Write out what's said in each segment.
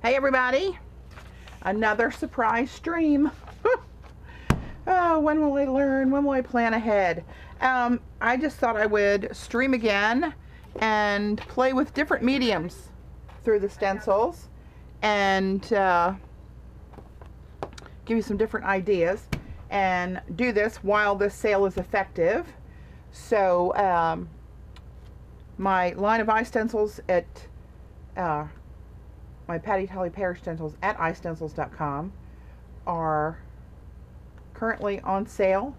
Hey everybody, another surprise stream. Oh, when will I learn? When will I plan ahead? I just thought I would stream again and play with different mediums through the stencils and give you some different ideas and do this while this sale is effective. So my line of iStencils at my Patti Tolley Parrish stencils at iStencils.com are currently on sale.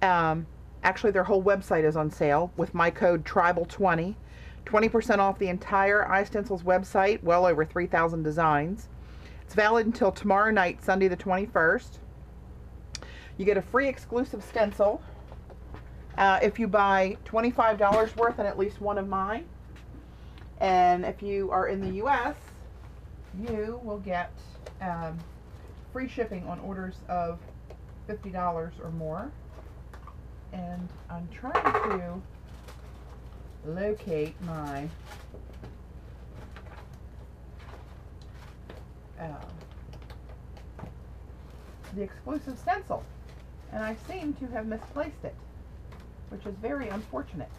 Actually, their whole website is on sale with my code TRIBAL20. 20% off the entire iStencils website, well over 3,000 designs. It's valid until tomorrow night, Sunday the 21st. You get a free exclusive stencil if you buy $25 worth and at least one of mine. And if you are in the US, you will get free shipping on orders of $50 or more. And I'm trying to locate my the exclusive stencil, and I seem to have misplaced it, which is very unfortunate.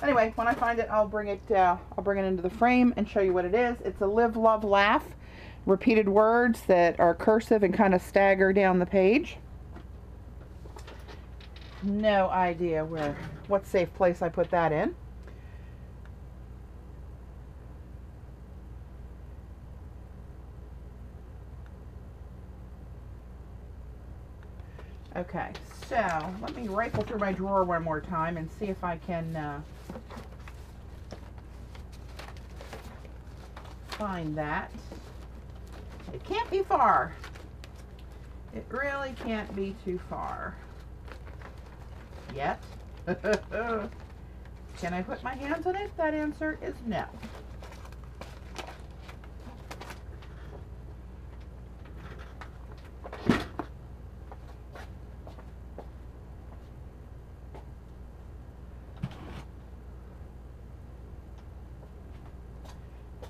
Anyway, when I find it, I'll bring it into the frame and show you what it is. It's a live, love, laugh, repeated words that are cursive and kind of stagger down the page. No idea what safe place I put that in. Okay, so let me rifle through my drawer one more time and see if I can find that. It can't be far. It really can't be too far. Yet. Can I put my hands on it? That answer is no.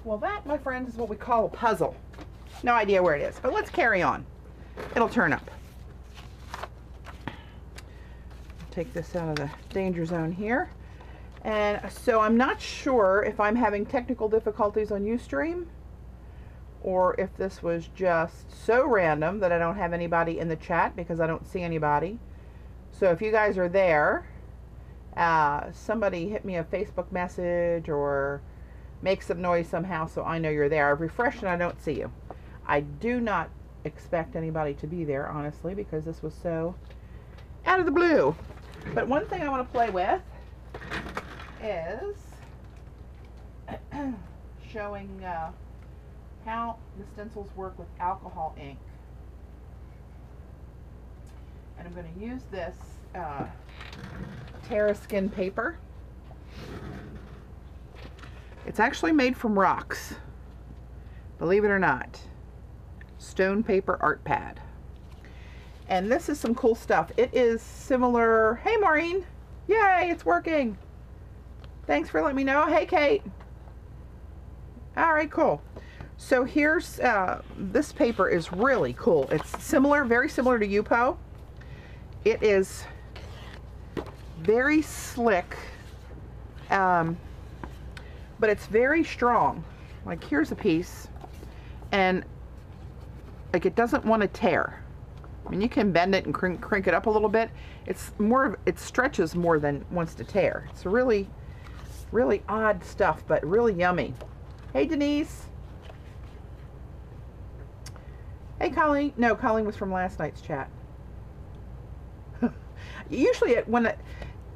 Well, that, my friends, is what we call a puzzle. No idea where it is, but let's carry on. It'll turn up. Take this out of the danger zone here. And so I'm not sure if I'm having technical difficulties on Ustream or if this was just so random that I don't have anybody in the chat because I don't see anybody. So if you guys are there, somebody hit me a Facebook message or make some noise somehow so I know you're there. I've refreshed and I don't see you. I do not expect anybody to be there, honestly, because this was so out of the blue. But one thing I want to play with is showing how the stencils work with alcohol ink. And I'm going to use this Terraskin paper. It's actually made from rocks, believe it or not. Stone paper art pad. And this is some cool stuff. It is similar. Hey Maureen, yay, it's working. Thanks for letting me know. Hey Kate. All right, cool. So here's this paper is really cool. It's similar, very similar to Yupo. It is very slick, but it's very strong. Like, here's a piece, and like, it doesn't want to tear. I mean, you can bend it and crank it up a little bit. It's more of, it stretches more than wants to tear. It's really, really odd stuff, but really yummy. Hey Denise. Hey Colleen. No, Colleen was from last night's chat. Usually when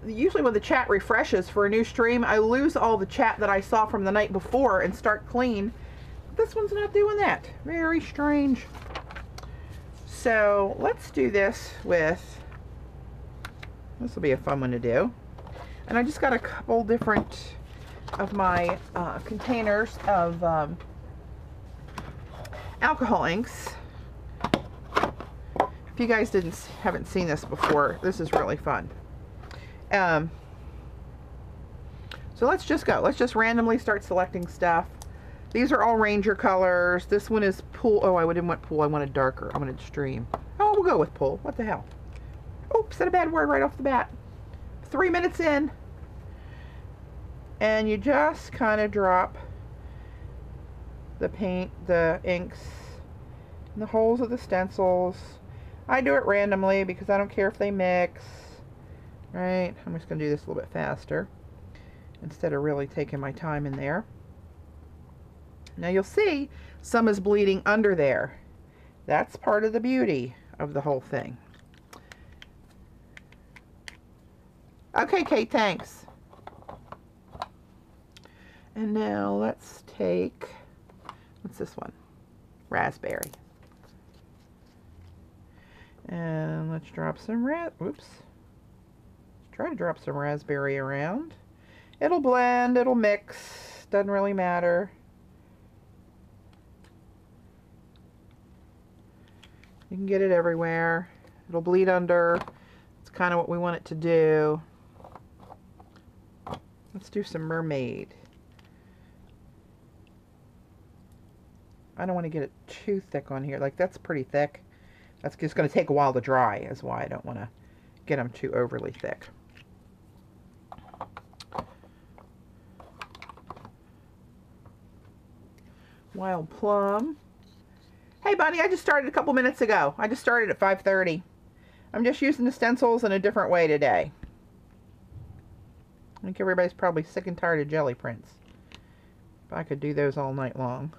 the chat refreshes for a new stream, I lose all the chat that I saw from the night before and start clean. This one's not doing that. Very strange. So let's do this with, this will be a fun one to do. And I just got a couple different of my containers of alcohol inks. If you guys haven't seen this before, this is really fun. So let's just go. Let's just randomly start selecting stuff. These are all Ranger colors. This one is pool. Oh, I didn't want pool. I wanted darker. I wanted stream. Oh, we'll go with pool. What the hell? Oops, said a bad word right off the bat. 3 minutes in. And you just kind of drop the paint, the inks, in the holes of the stencils. I do it randomly because I don't care if they mix. Right? I'm just going to do this a little bit faster instead of really taking my time in there. Now you'll see some is bleeding under there. That's part of the beauty of the whole thing. Okay, Kate, thanks. And now let's take, what's this one? Raspberry. And let's drop some oops. Try to drop some raspberry around. It'll blend, it'll mix, doesn't really matter. You can get it everywhere. It'll bleed under. It's kind of what we want it to do. Let's do some mermaid. I don't want to get it too thick on here. Like, that's pretty thick. That's just going to take a while to dry, is why I don't want to get them too overly thick. Wild plum. Hey, Bunny, I just started a couple minutes ago. I just started at 5:30. I'm just using the stencils in a different way today. I think everybody's probably sick and tired of jelly prints. If I could do those all night long.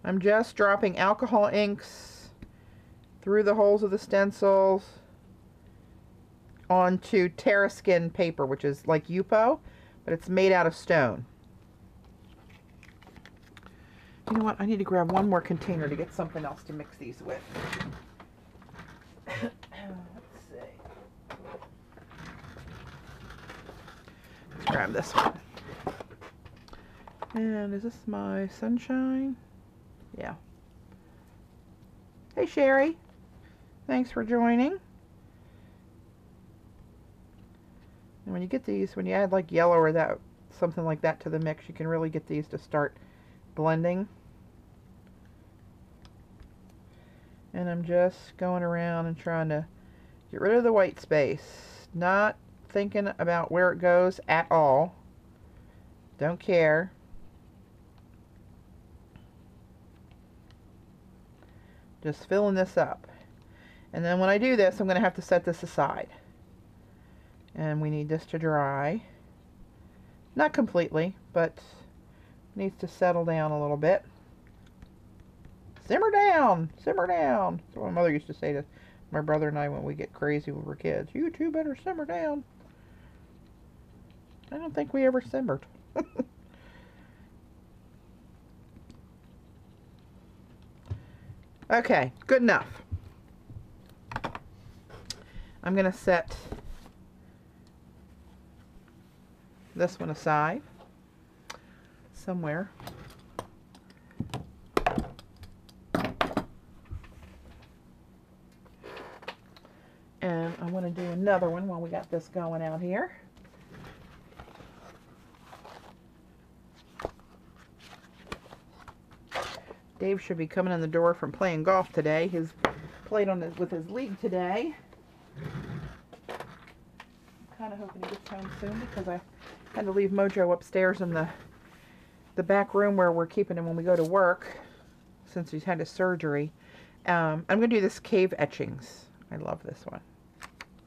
I'm just dropping alcohol inks through the holes of the stencils onto Terraskin paper, which is like Yupo, but it's made out of stone. You know what? I need to grab one more container to get something else to mix these with. Let's see. Let's grab this one. And is this my sunshine? Yeah. Hey, Sherry. Thanks for joining. And when you get these, when you add like yellow or that, something like that to the mix, you can really get these to start blending. And I'm just going around and trying to get rid of the white space. Not thinking about where it goes at all. Don't care. Just filling this up. And then when I do this, I'm going to have to set this aside. And we need this to dry. Not completely, but needs to settle down a little bit. Simmer down! Simmer down! That's what my mother used to say to my brother and I when we get crazy when we're kids. You two better simmer down. I don't think we ever simmered. Okay, good enough. I'm going to set this one aside somewhere. And I want to do another one while we got this going out here. Dave should be coming in the door from playing golf today. He's played with his league today. I'm kind of hoping he gets home soon because I had to leave Mojo upstairs in the back room where we're keeping him when we go to work since he's had his surgery. I'm going to do this cave etchings. I love this one.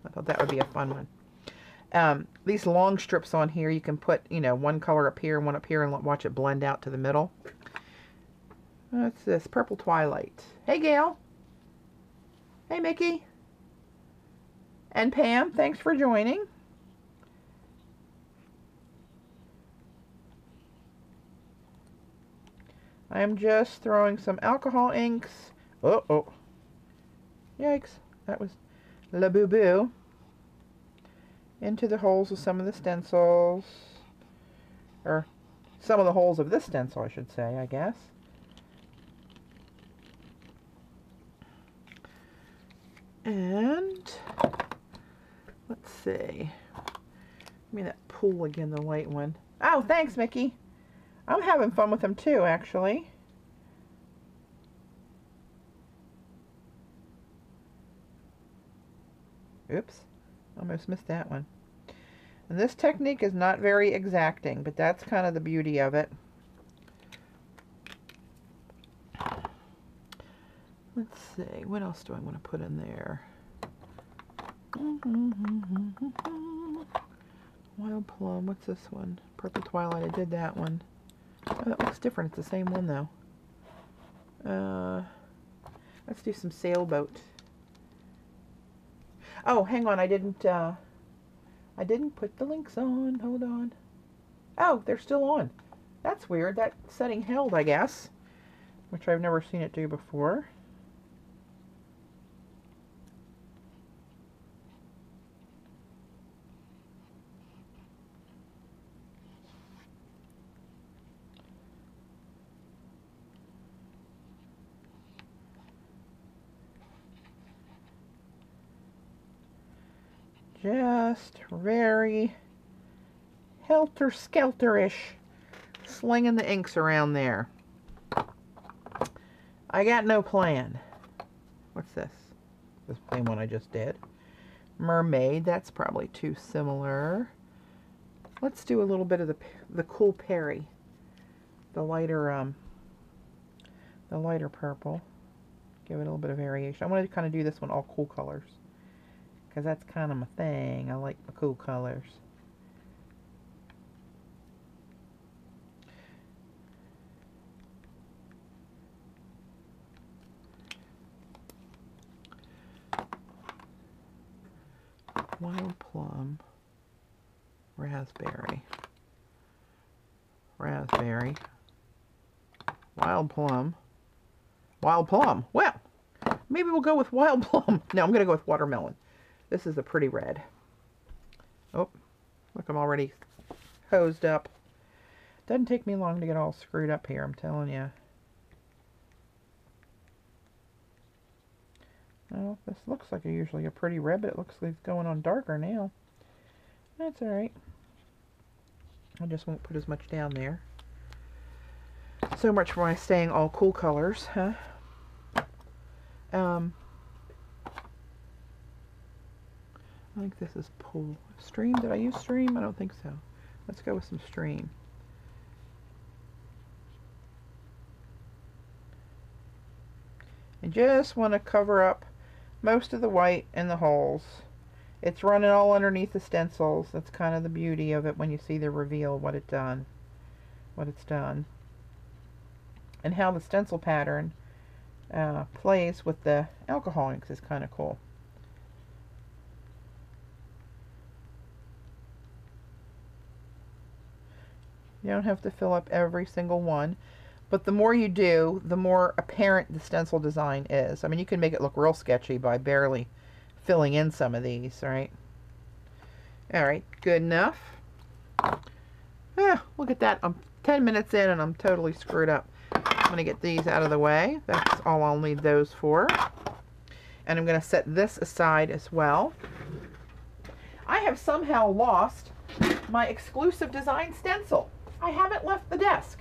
I thought that would be a fun one. These long strips on here, you can put, you know, one color up here and one up here and watch it blend out to the middle. What's this? Purple Twilight. Hey, Gail. Hey, Mickey. And Pam, thanks for joining. I am just throwing some alcohol inks. Oh. Yikes. That was la boo-boo. Into the holes of some of the stencils. Or some of the holes of this stencil, I should say, I guess. And let's see. Give me that pool again, the white one. Oh, thanks, Mickey. I'm having fun with them too, actually. Oops, almost missed that one. And this technique is not very exacting, but that's kind of the beauty of it. Let's see, what else do I want to put in there? Wild Plum, what's this one? Purple Twilight, I did that one. Oh, that looks different, it's the same one though. Let's do some Sailboat. Oh, hang on, I didn't put the links on. Hold on. Oh, they're still on. That's weird. That setting held, I guess, which I've never seen it do before. Just very helter-skelter-ish, slinging the inks around there. I got no plan. What's this? The same one I just did. Mermaid, that's probably too similar. Let's do a little bit of the Cool Perry, the lighter purple. Give it a little bit of variation. I want to kind of do this one all cool colors, because that's kind of my thing. I like my cool colors. Wild Plum, Raspberry, Raspberry, Wild Plum, Wild Plum. Well, maybe we'll go with Wild Plum. No, I'm going to go with Watermelon. This is a pretty red. Oh, look, I'm already hosed up. Doesn't take me long to get all screwed up here, I'm telling you. Well, this looks like usually a pretty red, but it looks like it's going on darker now. That's alright. I just won't put as much down there. So much for my staying all cool colors, huh? I think this is Pool. Stream, did I use Stream? I don't think so. Let's go with some Stream. And just want to cover up most of the white in the holes. It's running all underneath the stencils. That's kind of the beauty of it when you see the reveal, what it's done. And how the stencil pattern plays with the alcohol inks is kind of cool. You don't have to fill up every single one, but the more you do, the more apparent the stencil design is. I mean, you can make it look real sketchy by barely filling in some of these, right? Alright, good enough. Look at that. I'm 10 minutes in and I'm totally screwed up. I'm going to get these out of the way. That's all I'll need those for. And I'm going to set this aside as well. I have somehow lost my exclusive design stencil. I haven't left the desk.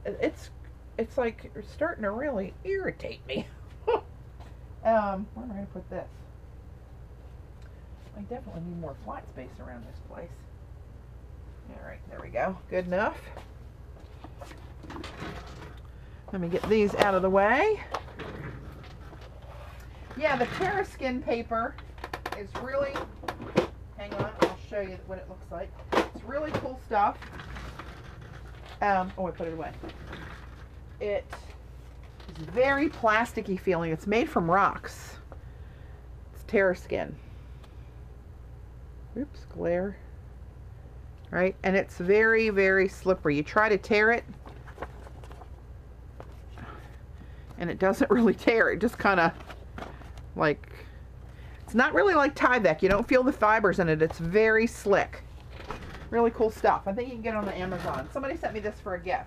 It's like starting to really irritate me. Where am I going to put this? I definitely need more flat space around this place. Alright, there we go. Good enough. Let me get these out of the way. Yeah, the Terraskin paper is really, hang on, I'll show you what it looks like. It's really cool stuff. Oh, I put it away. It is very plasticky feeling. It's made from rocks. It's Terraskin. Oops, glare. Right? And it's very, very slippery. You try to tear it, and it doesn't really tear. It just kind of like, it's not really like Tyvek. You don't feel the fibers in it. It's very slick. Really cool stuff. I think you can get it on the Amazon. Somebody sent me this for a gift.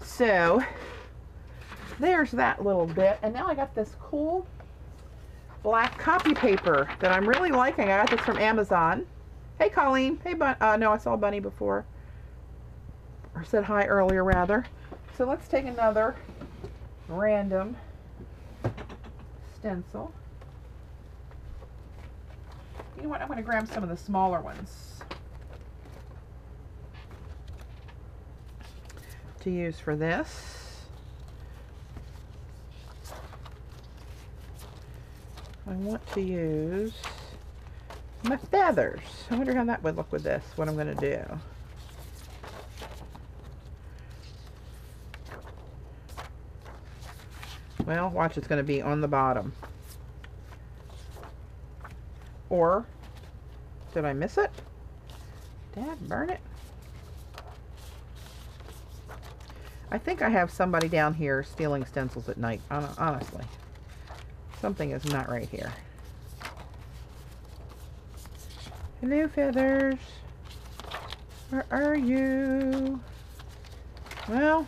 So there's that little bit. And now I got this cool black copy paper that I'm really liking. I got this from Amazon. Hey, Colleen. Hey, no, I saw Bunny before. Or said hi earlier, rather. So let's take another random stencil. You know what? I'm going to grab some of the smaller ones to use for this. I want to use my feathers. I wonder how that would look with this, what I'm going to do. Well, watch, it's going to be on the bottom. Or, did I miss it? Dad, burn it. I think I have somebody down here stealing stencils at night, honestly. Something is not right here. Hello, feathers. Where are you? Well,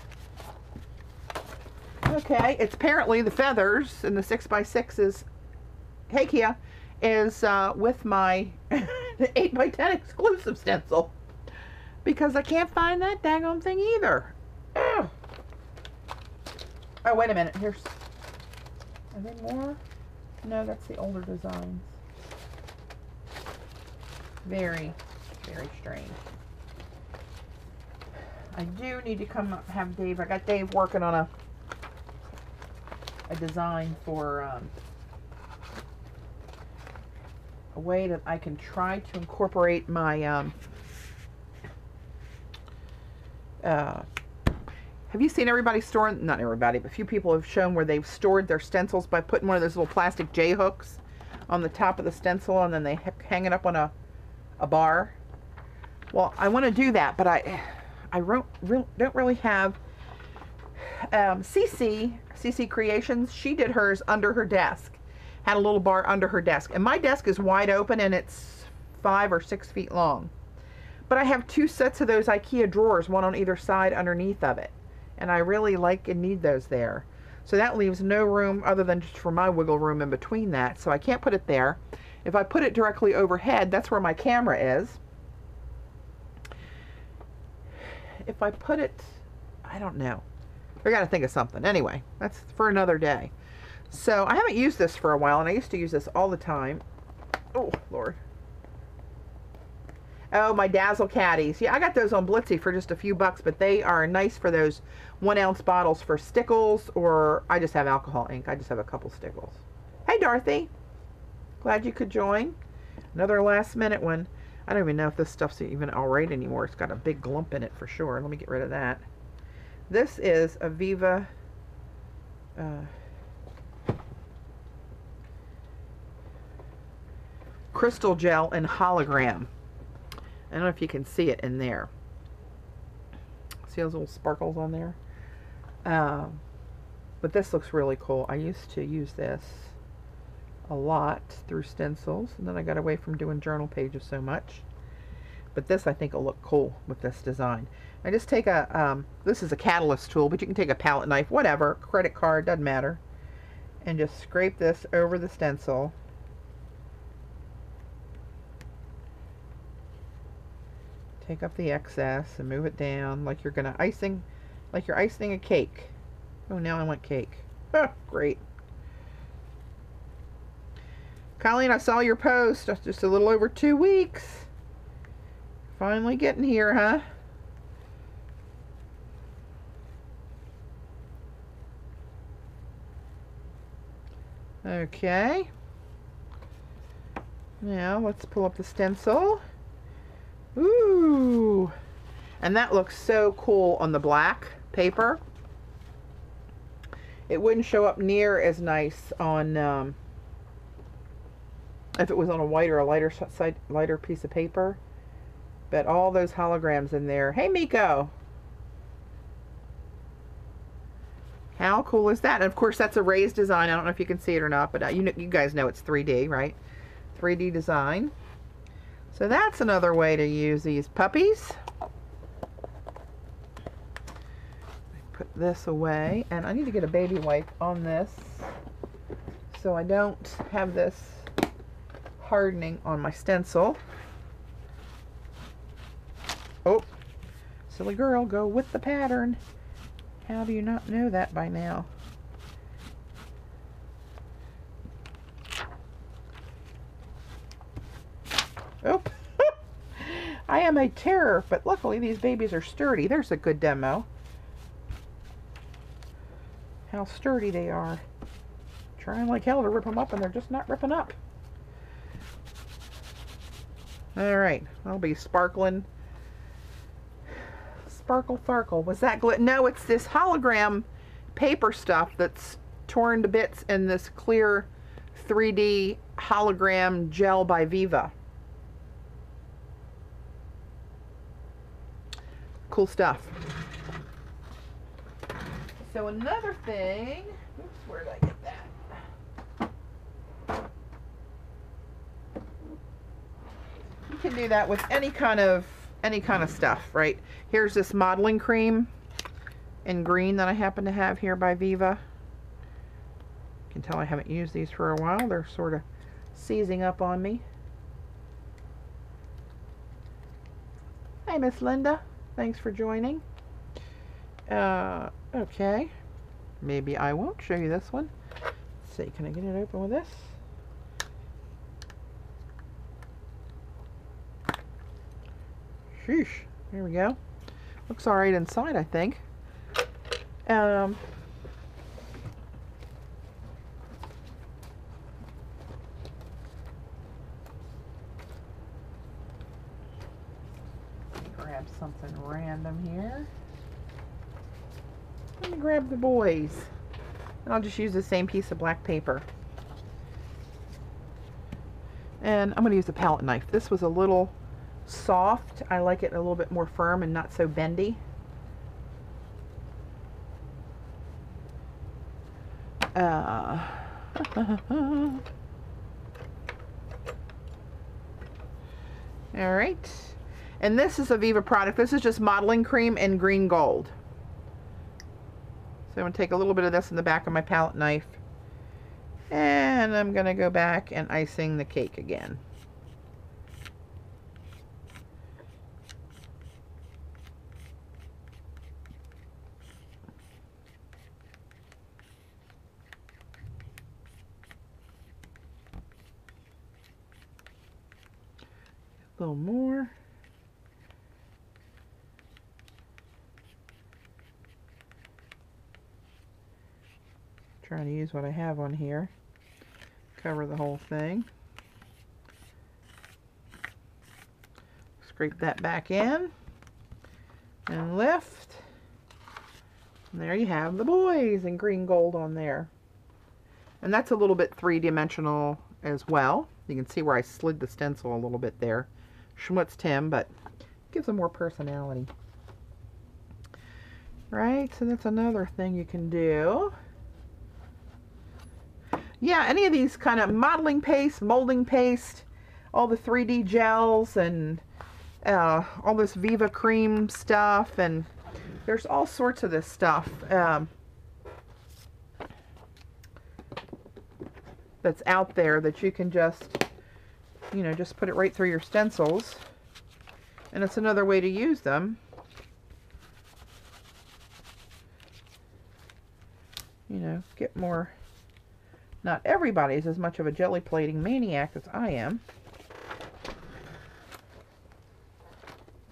okay, it's apparently the feathers in the 6x6 hey Kia, is with my 8x10 exclusive stencil. Because I can't find that daggone thing either. Ugh. Oh, wait a minute. Here's... Are there more? No, that's the older designs. Very, very strange. I do need to come up, have Dave... I got Dave working on a design for a way that I can try to incorporate my have you seen everybody storing, not everybody, but a few people have shown where they've stored their stencils by putting one of those little plastic J hooks on the top of the stencil and then they hang it up on a bar? Well, I want to do that, but I don't really have CC Creations. She did hers under her desk, had a little bar under her desk, and my desk is wide open and it's 5 or 6 feet long, but I have 2 sets of those IKEA drawers, one on either side underneath of it, and I really like and need those there. So that leaves no room other than just for my wiggle room in between that, so I can't put it there. If I put it directly overhead, that's where my camera is. If I put it, I don't know. I gotta think of something. Anyway, that's for another day. So I haven't used this for a while, and I used to use this all the time. Oh, Lord. Oh, my Dazzle Caddies. Yeah, I got those on Blitzy for just a few bucks, but they are nice for those 1-ounce bottles for stickles, or I just have alcohol ink. I just have a couple stickles. Hey, Dorothy. Glad you could join. Another last minute one. I don't even know if this stuff's even all right anymore. It's got a big glump in it for sure. Let me get rid of that. This is a Viva crystal gel and hologram. I don't know if you can see it in there. See those little sparkles on there? But this looks really cool. I used to use this a lot through stencils, and then I got away from doing journal pages so much. But this I think will look cool with this design. I just take a, this is a catalyst tool, but you can take a palette knife, whatever, credit card, doesn't matter, and just scrape this over the stencil. Take up the excess and move it down like you're gonna icing, like you're icing a cake. Oh, now I want cake. Oh, great. Colleen, I saw your post. Just a little over 2 weeks. Finally getting here, huh? Okay. Now let's pull up the stencil. Ooh. And that looks so cool on the black paper. It wouldn't show up near as nice on if it was on a white or a lighter piece of paper. But all those holograms in there. Hey, Miko. How cool is that? And of course, that's a raised design. I don't know if you can see it or not, but you guys know it's 3D, right? 3D design. So that's another way to use these puppies. Put this away, and I need to get a baby wipe on this so I don't have this hardening on my stencil. Silly girl, go with the pattern. How do you not know that by now? Oh, I am a terror, but luckily these babies are sturdy. There's a good demo. How sturdy they are. Trying like hell to rip them up, and they're just not ripping up. Alright, I'll be sparkling. Sparkle Farkle. Was that no, it's this hologram paper stuff that's torn to bits in this clear 3D hologram gel by Viva. Cool stuff. So another thing, oops, where did I get that? You can do that with any kind of stuff, right? Here's this modeling cream in green that I happen to have here by Viva. You can tell I haven't used these for a while. They're sort of seizing up on me. Hi, Miss Linda. Thanks for joining. Okay. Maybe I won't show you this one. Let's see, can I get it open with this? Sheesh. Here we go. Looks alright inside, I think. Grab something random here. Let me grab the boys. And I'll just use the same piece of black paper. And I'm going to use a palette knife. This was a little soft. I like it a little bit more firm and not so bendy. Alright. And this is a Viva product. This is just modeling cream in green gold. So I'm going to take a little bit of this in the back of my palette knife. And I'm going to go back and icing the cake again. A little more. Trying to use what I have on here. Cover the whole thing. Scrape that back in. And lift. And there you have the boys in green gold on there. And that's a little bit three-dimensional as well. You can see where I slid the stencil a little bit there. Schmutzed him, but gives him more personality. Right, so that's another thing you can do. Yeah, any of these kind of modeling paste, molding paste, all the 3D gels, and all this Viva cream stuff, and there's all sorts of this stuff that's out there that you can just, you know, just put it right through your stencils, and it's another way to use them. You know, get more. Not everybody's as much of a jelly plating maniac as I am.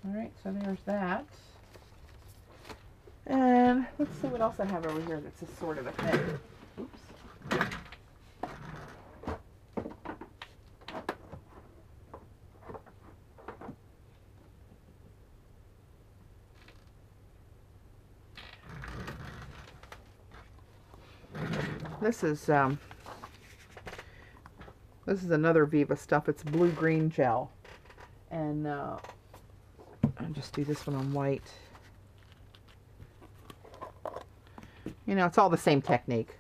Alright, so there's that. And let's see what else I have over here that's a sort of a thing. Oops. This is another Viva stuff. It's blue-green gel. And I'll just do this one on white. You know, it's all the same technique.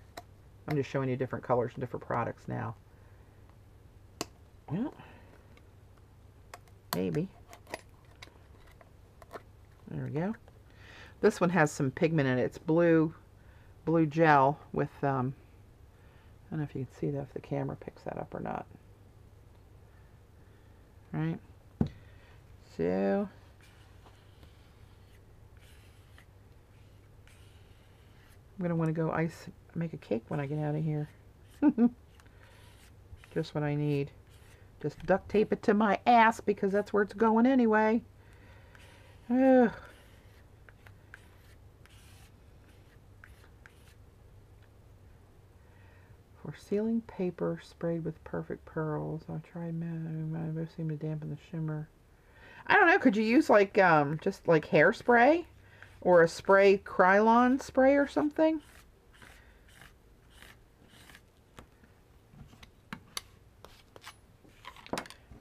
I'm just showing you different colors and different products now. Well, maybe. There we go. This one has some pigment in it. It's blue gel with I don't know if you can see that, if the camera picks that up or not. Right? So, I'm going to want to go make a cake when I get out of here. Just what I need. Just duct tape it to my ass because that's where it's going anyway. Ugh. For sealing paper sprayed with perfect pearls, I'll try both seem to dampen the shimmer. I don't know, could you use like just like hairspray or a spray Krylon spray or something?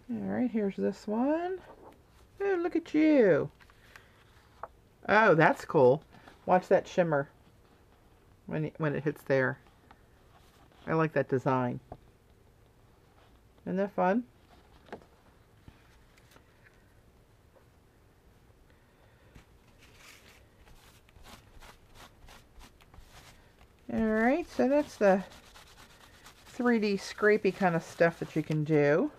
Alright, here's this one. Oh, look at you. Oh, that's cool. Watch that shimmer when it hits there. I like that design. Isn't that fun? Alright, so that's the 3D scrapey kind of stuff that you can do.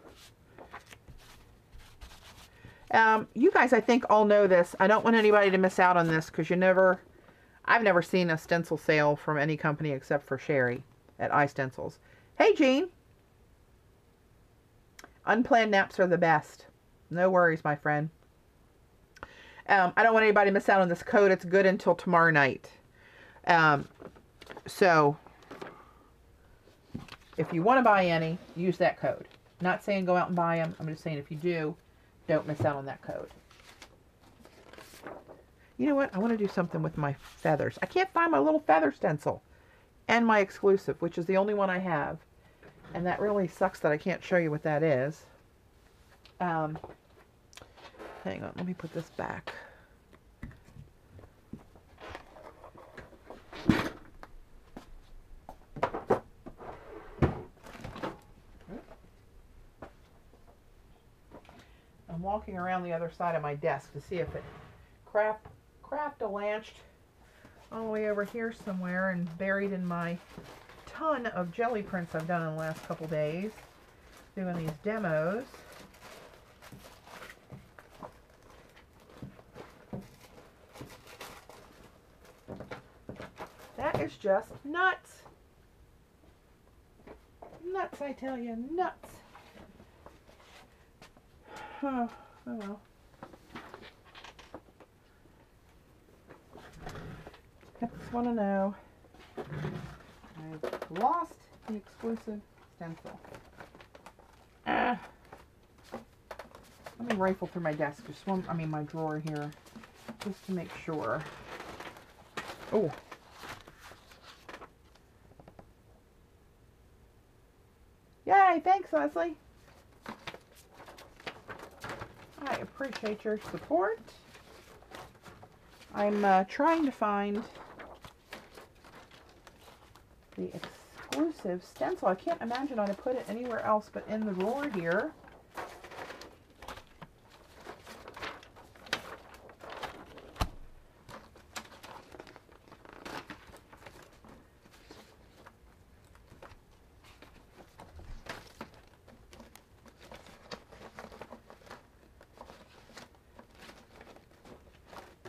You guys, I think, all know this. I don't want anybody to miss out on this because I've never seen a stencil sale from any company except for Sherry at iStencils. Hey, Jean. Unplanned naps are the best. No worries, my friend. I don't want anybody to miss out on this code. It's good until tomorrow night. So, if you want to buy any, use that code. Not saying go out and buy them. I'm just saying if you do, don't miss out on that code. You know what? I want to do something with my feathers. I can't find my little feather stencil. And my exclusive, which is the only one I have. And that really sucks that I can't show you what that is. Hang on, let me put this back. I'm walking around the other side of my desk to see if it craft-a-lanched all the way over here somewhere and buried in my ton of jelly prints I've done in the last couple days doing these demos. That is just nuts. Nuts, I tell you, nuts. Oh well. Just want to know. I've lost the exclusive stencil. Let me rifle through my desk, my drawer here, just to make sure. Oh. Yay, thanks, Leslie. I appreciate your support. I'm trying to find the exclusive stencil. I can't imagine how to put it anywhere else but in the drawer here.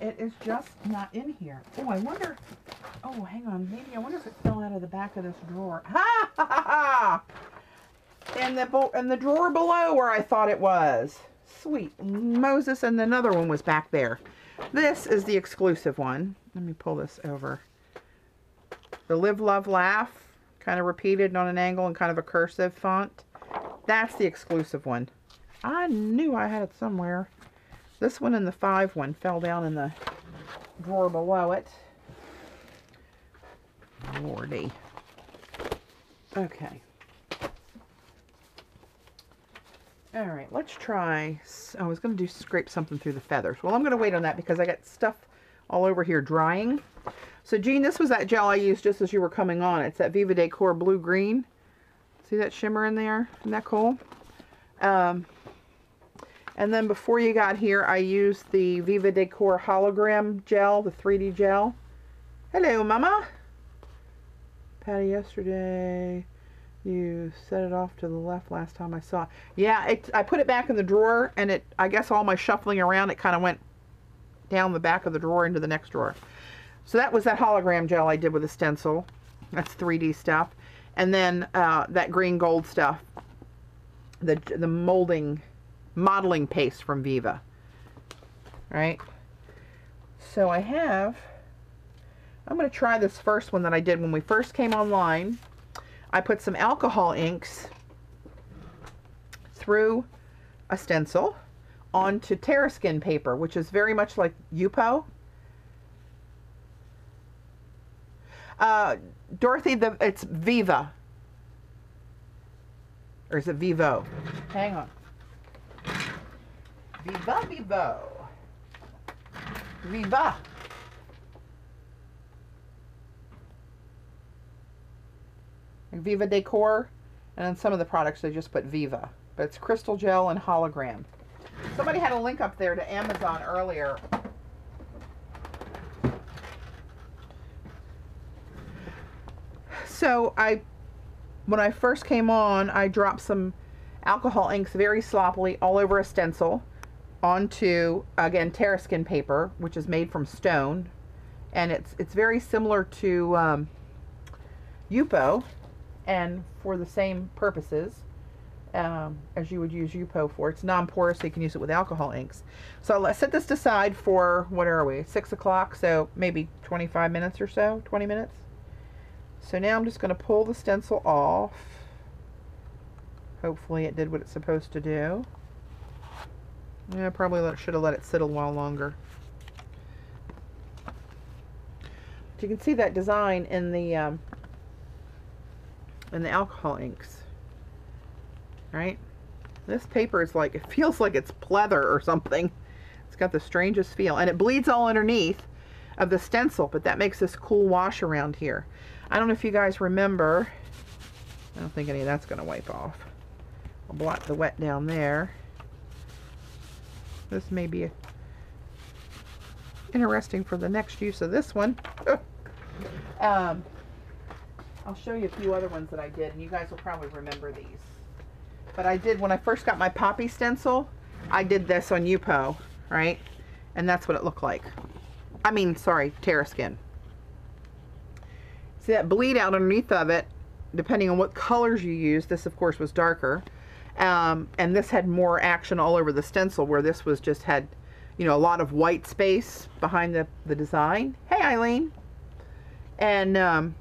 It is just not in here. Oh, I wonder. Oh, hang on. Maybe I wonder if it fell out of the back of this drawer. Ha ha ha ha! And the drawer below where I thought it was. Sweet Moses, and another one was back there. This is the exclusive one. Let me pull this over. The Live, Love, Laugh, kind of repeated on an angle and kind of a cursive font. That's the exclusive one. I knew I had it somewhere. This one and the 5 one fell down in the drawer below it. Lordy. Okay. Alright, let's try. I was going to scrape something through the feathers. Well, I'm going to wait on that because I got stuff all over here drying. So, Jean, this was that gel I used just as you were coming on. It's that Viva Decor blue-green. See that shimmer in there? Isn't that cool? And then before you got here, I used the Viva Decor hologram gel, the 3D gel. Hello, Mama. Patti, yesterday you set it off to the left last time I saw it. Yeah, I put it back in the drawer, and I guess all my shuffling around, it kind of went down the back of the drawer into the next drawer. So that was that hologram gel I did with a stencil. That's 3D stuff. And then that green gold stuff, the modeling paste from Viva. Right? So I'm going to try this first one that I did when we first came online. I put some alcohol inks through a stencil onto Terraskin paper, which is very much like Yupo. Dorothy, it's Viva. Or is it Vivo? Hang on. Vivo. Viva. Like Viva Decor. And then some of the products they just put Viva. But it's crystal gel and hologram. Somebody had a link up there to Amazon earlier. So when I first came on, I dropped some alcohol inks very sloppily all over a stencil onto, again, Terraskin paper, which is made from stone. And it's very similar to Yupo, and for the same purposes as you would use Yupo for. It's non-porous, so you can use it with alcohol inks. So let's set this aside for, what are we, 6 o'clock, so maybe 25 minutes or so, 20 minutes. So now I'm just going to pull the stencil off. Hopefully it did what it's supposed to do. Yeah, probably should have let it sit a while longer. But you can see that design in the alcohol inks. Right? This paper is like, it feels like it's pleather or something. It's got the strangest feel. And it bleeds all underneath of the stencil, but that makes this cool wash around here. I don't know if you guys remember. I don't think any of that's going to wipe off. I'll blot the wet down there. This may be interesting for the next use of this one. I'll show you a few other ones that I did, and you guys will probably remember these. But I did, when I first got my poppy stencil, I did this on Yupo, right? And that's what it looked like. I mean, sorry, Terraskin. See that bleed out underneath of it, depending on what colors you use. This, of course, was darker. And this had more action all over the stencil, where this was just had, you know, a lot of white space behind the design. Hey, Eileen. And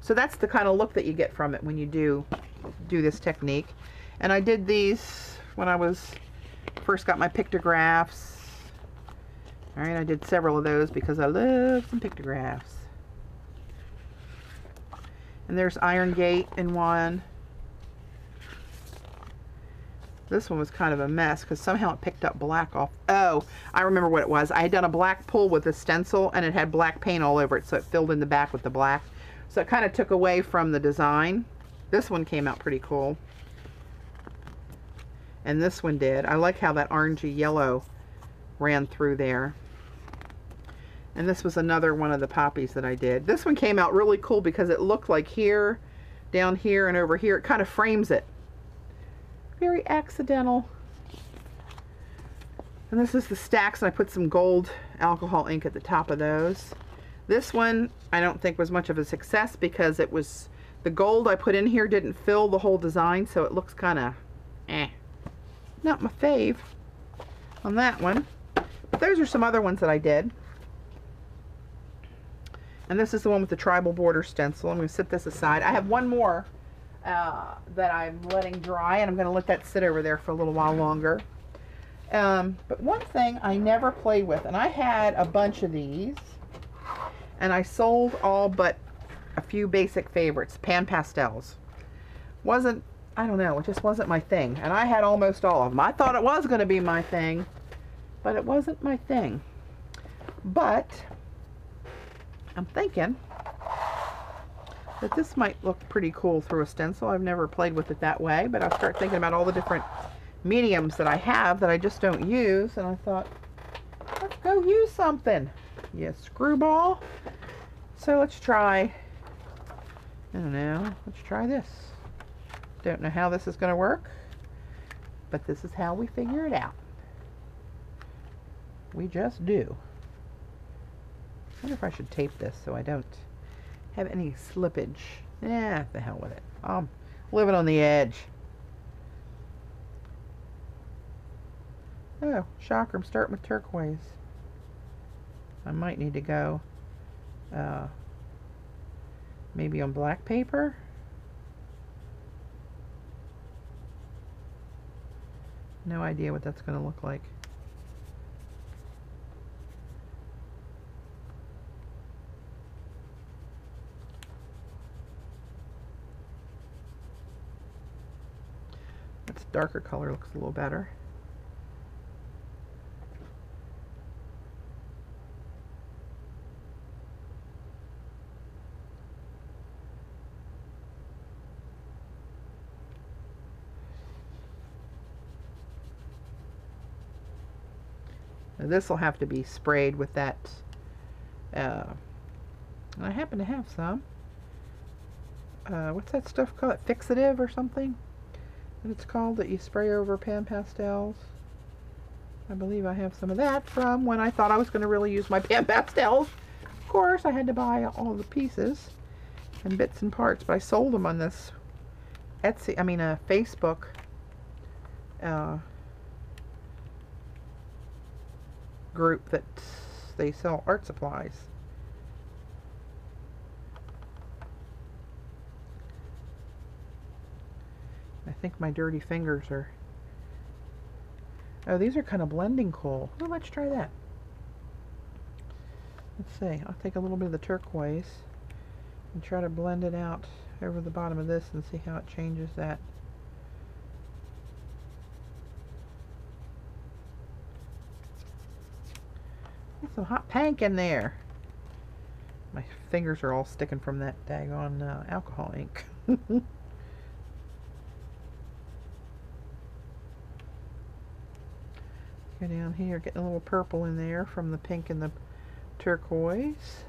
so that's the kind of look that you get from it when you do this technique. And I did these when I first got my pictographs. All right, I did several of those because I love some pictographs. And there's Iron Gate in one. This one was kind of a mess because somehow it picked up black off. Oh, I remember what it was. I had done a black pull with a stencil and it had black paint all over it, so it filled in the back with the black. So it kind of took away from the design. This one came out pretty cool. And this one did. I like how that orangey yellow ran through there. And this was another one of the poppies that I did. This one came out really cool because it looked like here, down here, and over here. It kind of frames it. Very accidental. And this is the stacks, and I put some gold alcohol ink at the top of those. This one I don't think was much of a success because it was, the gold I put in here didn't fill the whole design, so it looks kind of not my fave on that one. But those are some other ones that I did. And this is the one with the tribal border stencil. I'm going to set this aside. I have one more that I'm letting dry, and I'm going to let that sit over there for a little while longer. But one thing I never played with, and I had a bunch of these, and I sold all but a few basic favorites, pan pastels. Wasn't, I don't know, it just wasn't my thing. And I had almost all of them. I thought it was going to be my thing, but it wasn't my thing. But I'm thinking that this might look pretty cool through a stencil. I've never played with it that way, but I'll start thinking about all the different mediums that I have that I just don't use, and I thought, let's go use something. Yeah, screwball. So let's try, I don't know, let's try this. Don't know how this is going to work, but this is how we figure it out. We just do. wonder if I should tape this so I don't have any slippage. Yeah, the hell with it. I'm living on the edge. Oh, shocker, I'm starting with turquoise. I might need to go maybe on black paper. No idea what that's going to look like. This darker color looks a little better. This will have to be sprayed with that. I happen to have some. What's that stuff called? Fixative or something? What it's called that you spray over pan pastels. I believe I have some of that from when I thought I was going to really use my pan pastels. Of course, I had to buy all the pieces and bits and parts, but I sold them on this Facebook. Group that they sell art supplies. I think my dirty fingers are... Oh, these are kind of blending cool. Well, let's try that. Let's see. I'll take a little bit of the turquoise and try to blend it out over the bottom of this and see how it changes that. There's some hot pink in there. My fingers are all sticking from that daggone alcohol ink. Go down here, getting a little purple in there from the pink and the turquoise.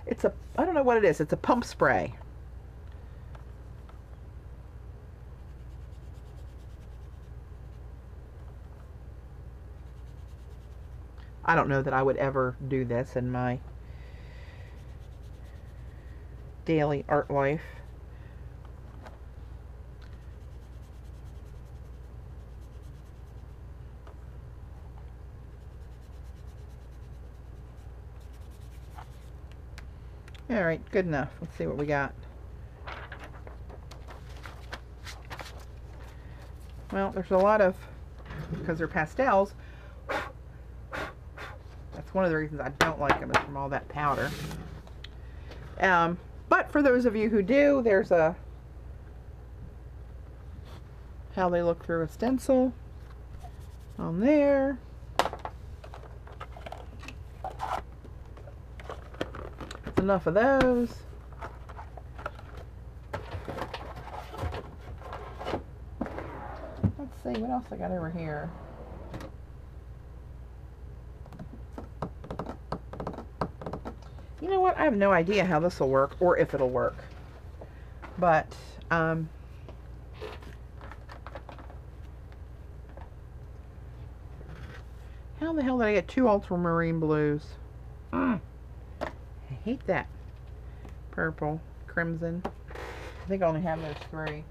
It's a, I don't know what it is. It's a pump spray. I don't know that I would ever do this in my daily art life. All right, good enough. Let's see what we got. Well, there's a lot of, because they're pastels, that's one of the reasons I don't like them, is from all that powder. But for those of you who do, there's a how they look through a stencil on there. That's enough of those. Let's see, what else I got over here? You know what? I have no idea how this will work or if it'll work. But, how the hell did I get two ultramarine blues? I hate that. Purple, crimson. I think I only have those three.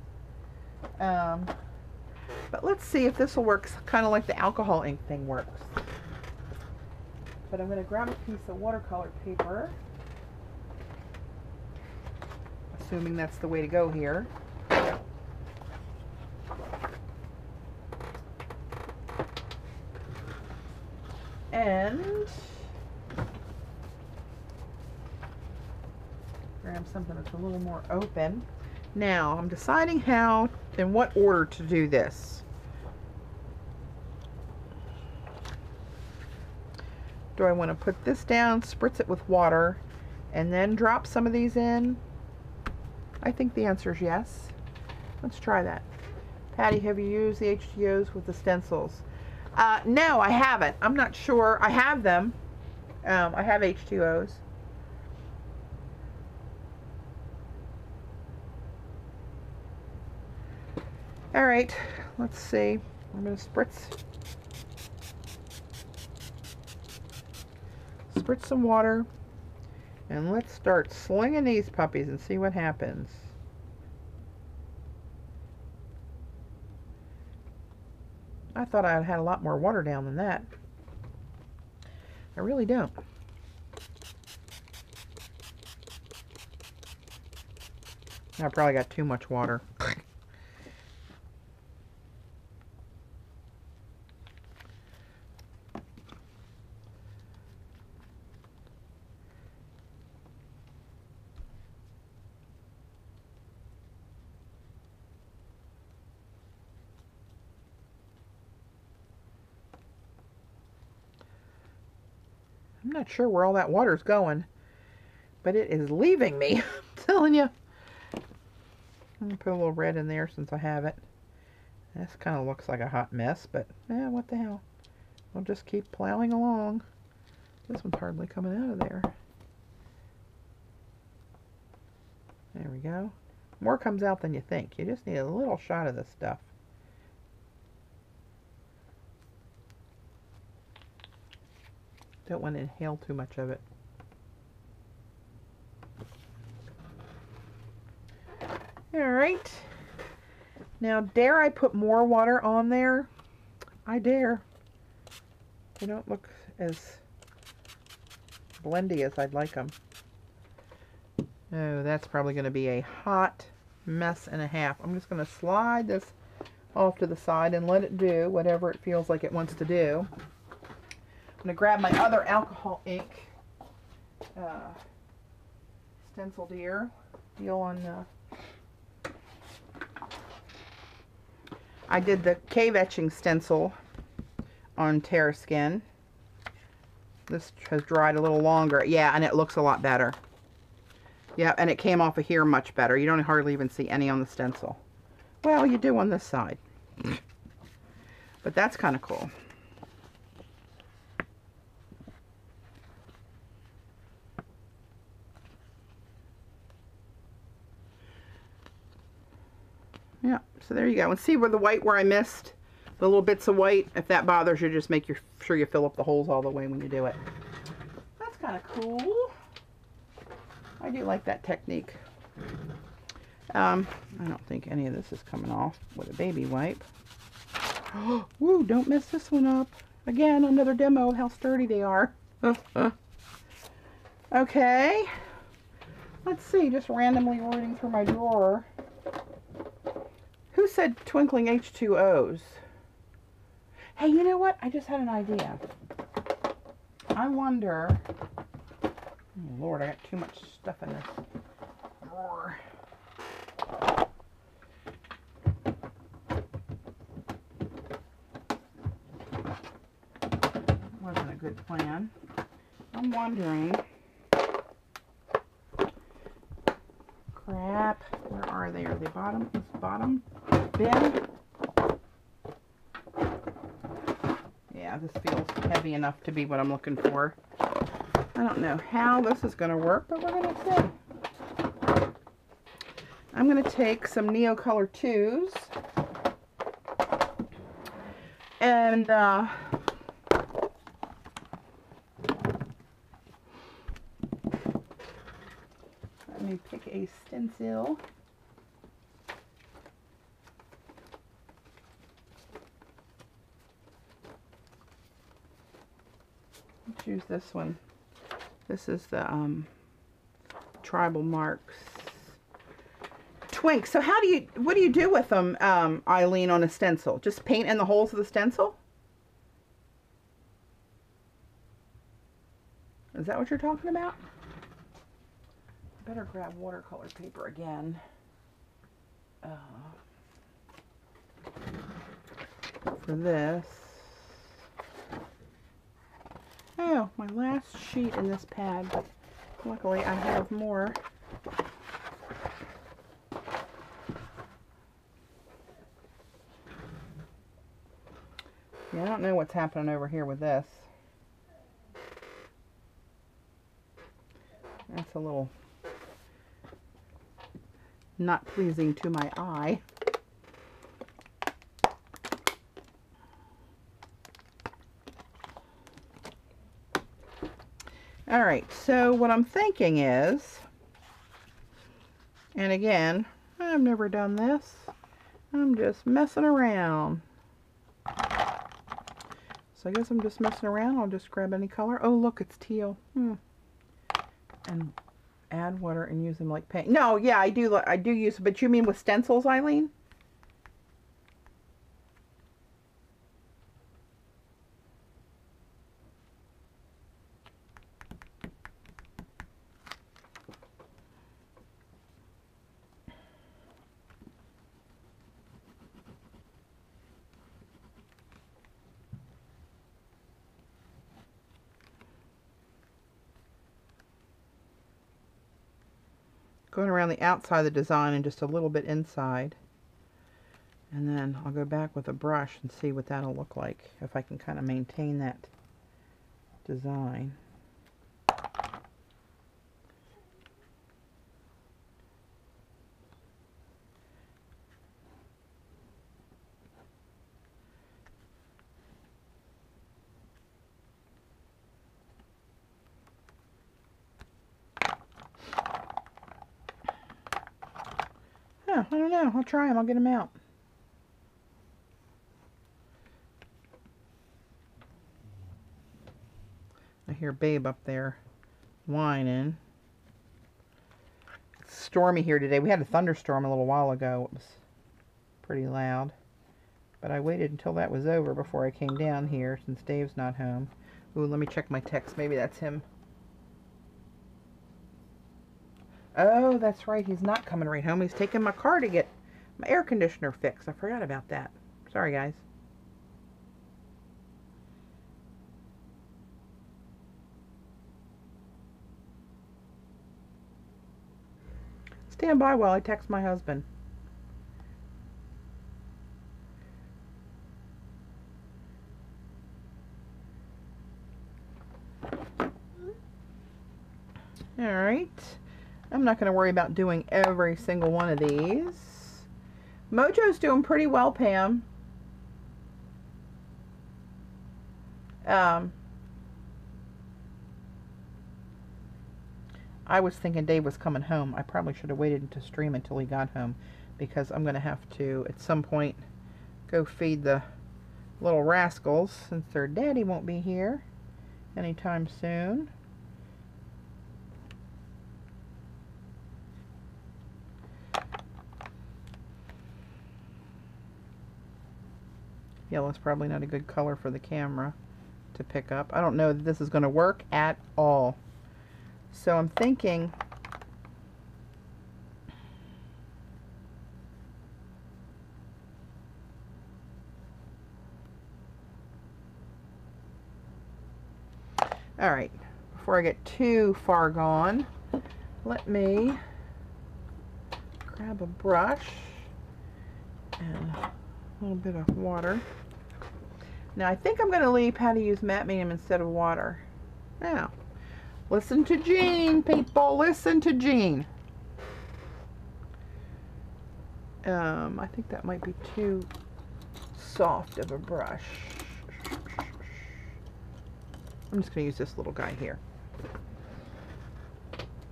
But let's see if this will work kind of like the alcohol ink thing works. But I'm going to grab a piece of watercolor paper, assuming that's the way to go here. And grab something that's a little more open. Now, I'm deciding how and what order to do this. Do I want to put this down, spritz it with water, and then drop some of these in? I think the answer is yes. Let's try that. Patti, have you used the H2Os with the stencils? No, I haven't. I'm not sure. I have them. I have H2Os. All right, let's see. I'm going to spritz. spritz some water, and let's start slinging these puppies and see what happens. I thought I had a lot more water down than that. I really don't. I probably got too much water. I'm not sure where all that water's going, but it is leaving me. I'm telling you. I'm going to put a little red in there since I have it. This kind of looks like a hot mess, but what the hell. We'll just keep plowing along. This one's hardly coming out of there. There we go. More comes out than you think. You just need a little shot of this stuff. Don't want to inhale too much of it. Alright. Now, dare I put more water on there? I dare. They don't look as blendy as I'd like them. Oh, that's probably going to be a hot mess and a half. I'm just going to slide this off to the side and let it do whatever it feels like it wants to do. I'm going to grab my other alcohol ink stencil deal on I did the cave etching stencil on Terraskin. This has dried a little longer. Yeah, and it looks a lot better. Yeah, and it came off of here much better. You don't hardly even see any on the stencil. Well, you do on this side. But that's kind of cool. Yeah, so there you go. And see where the white, where I missed the little bits of white? If that bothers you, just make sure you fill up the holes all the way when you do it. That's kind of cool. I do like that technique. I don't think any of this is coming off with a baby wipe. Woo, don't mess this one up. Again, another demo of how sturdy they are. Okay. Let's see, just randomly rooting through my drawer. Who said twinkling H2Os? Hey, you know what? I just had an idea. I wonder... Oh, Lord, I got too much stuff in this drawer. Wasn't a good plan. I'm wondering... Crap. Where are they? Are they bottom? Is bottom bin? Yeah, this feels heavy enough to be what I'm looking for. I don't know how this is going to work, but we're going to see. I'm going to take some Neocolor 2s and let me pick a stencil. Let's use this one. This is the Tribal Marks Twink. So what do you do with them, Eileen, on a stencil? Just paint in the holes of the stencil? Is that what you're talking about? I better grab watercolor paper again. For this. Oh, my last sheet in this pad, but luckily I have more. Yeah, I don't know what's happening over here with this. That's a little not pleasing to my eye. All right, so what I'm thinking is, and again, I've never done this. I'm just messing around. So I guess I'm just messing around. I'll just grab any color. Oh, look, it's teal. And add water and use them like paint. No, yeah, I do use, but you mean with stencils, Eileen? Going around the outside of the design and just a little bit inside. And then I'll go back with a brush and see what that'll look like, if I can kind of maintain that design. I don't know. I'll try them. I'll get them out. I hear Babe up there whining. It's stormy here today. We had a thunderstorm a little while ago. It was pretty loud. But I waited until that was over before I came down here since Dave's not home. Ooh, let me check my text. Maybe that's him. Oh, that's right. He's not coming right home. He's taking my car to get my air conditioner fixed. I forgot about that. Sorry, guys. Stand by while I text my husband. All right. I'm not going to worry about doing every single one of these. Mojo's doing pretty well, Pam. I was thinking Dave was coming home. I probably should have waited to stream until he got home, because I'm going to have to, at some point, go feed the little rascals since their daddy won't be here anytime soon. Yellow's probably not a good color for the camera to pick up. I don't know that this is going to work at all. So I'm thinking all right, before I get too far gone, let me grab a brush and a little bit of water. Now I think I'm going to leave Patti use matte medium instead of water. Now, listen to Jean, people. Listen to Jean. I think that might be too soft of a brush. I'm just going to use this little guy here.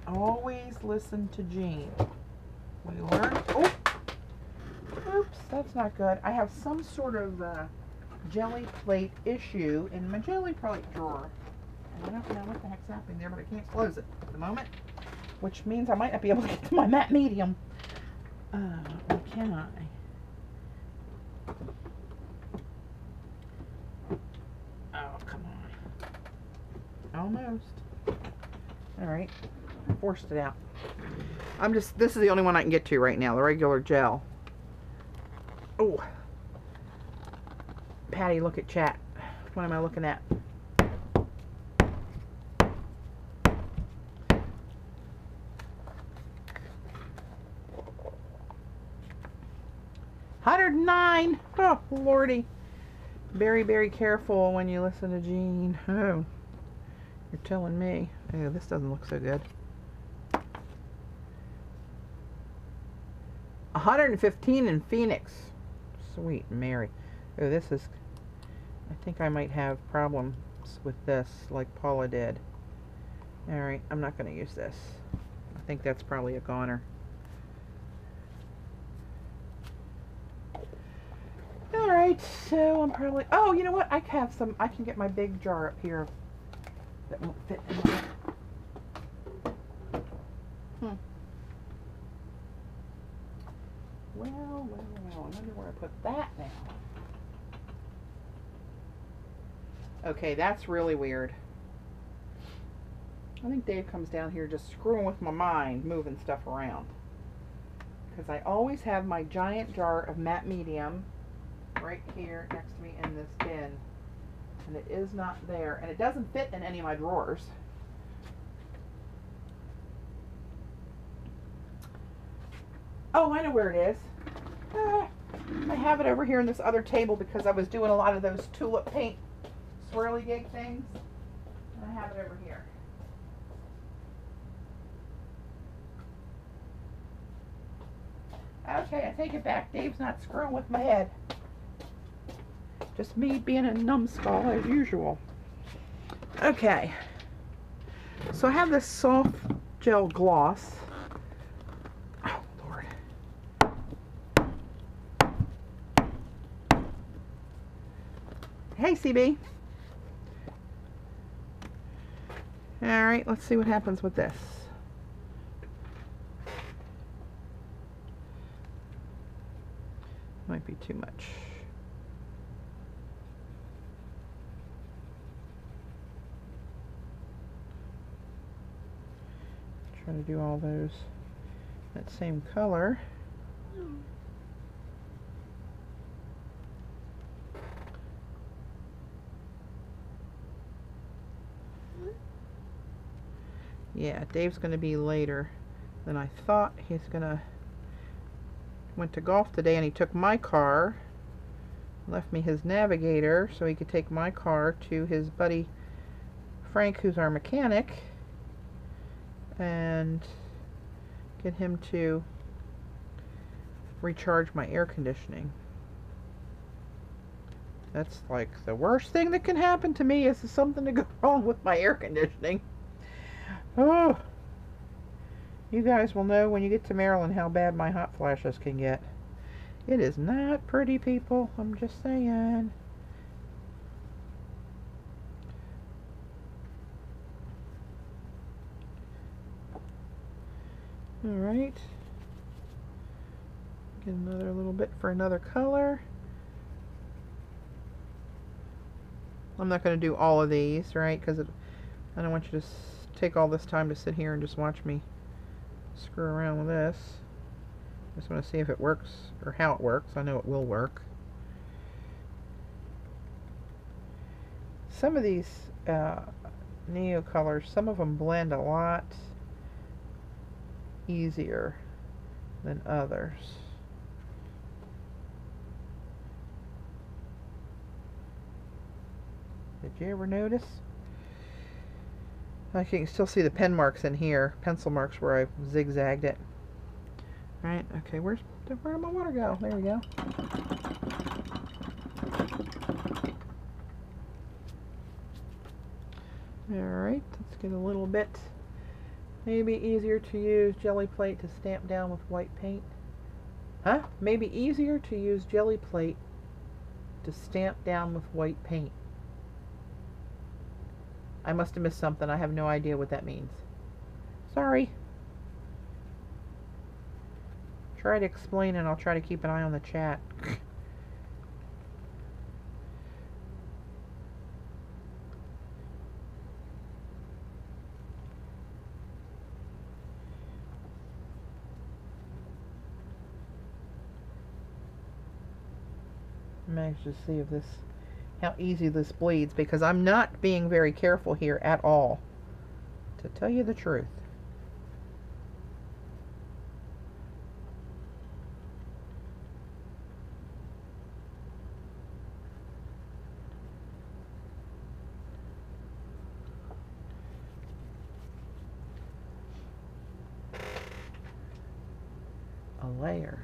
Always listen to Jean. We learn. Oh, oops, that's not good. I have some sort of jelly plate issue in my jelly plate drawer. I don't know what the heck's happening there, but I can't close it at the moment, which means I might not be able to get to my matte medium. Or can I? Oh, come on. Almost. Alright. I forced it out. This is the only one I can get to right now, the regular gel. Oh. Patti, look at chat. What am I looking at? $109. Oh, Lordy. Very, very careful when you listen to Jean. Oh, you're telling me. Oh, this doesn't look so good. 115 in Phoenix. Sweet Mary. Oh, this is... I think I might have problems with this, like Paula did. Alright, I'm not going to use this. I think that's probably a goner. Alright, so I'm probably... Oh, you know what? I have some... I can get my big jar up here that won't fit in there. Well, I wonder where I put that now. Okay, that's really weird. I think Dave comes down here just screwing with my mind, moving stuff around. Because I always have my giant jar of matte medium right here next to me in this bin. And it is not there. And it doesn't fit in any of my drawers. Oh, I know where it is. I have it over here in this other table because I was doing a lot of those tulip paint swirly gig things. And I have it over here. Okay, I take it back. Dave's not screwing with my head. Just me being a numbskull as usual. Okay. So I have this soft gel gloss. Oh, Lord. Hey, CB. Alright, let's see what happens with this. Might be too much. Try to do all those that same color. Yeah, Dave's going to be later than I thought. He's going to went to golf today and he took my car, left me his navigator so he could take my car to his buddy Frank, who's our mechanic, and get him to recharge my air conditioning. That's like the worst thing that can happen to me, is something to go wrong with my air conditioning. Oh, you guys will know when you get to Maryland how bad my hot flashes can get. It is not pretty, people. I'm just saying. Alright. Get another little bit for another color. I'm not going to do all of these, right? Because I don't want you to take all this time to sit here and just watch me screw around with this. I just want to see if it works, or how it works. I know it will work. Some of these Neo colors, some of them blend a lot easier than others. Did you ever notice? I can still see the pen marks in here, pencil marks where I zigzagged it. Right, okay, where did my water go? There we go. Alright, let's get a little bit, maybe easier to use jelly plate to stamp down with white paint. Huh? Maybe easier to use jelly plate to stamp down with white paint. I must have missed something. I have no idea what that means. Sorry. Try to explain and I'll try to keep an eye on the chat. Manage to see if this, how easy this bleeds, because I'm not being very careful here at all, to tell you the truth. A layer.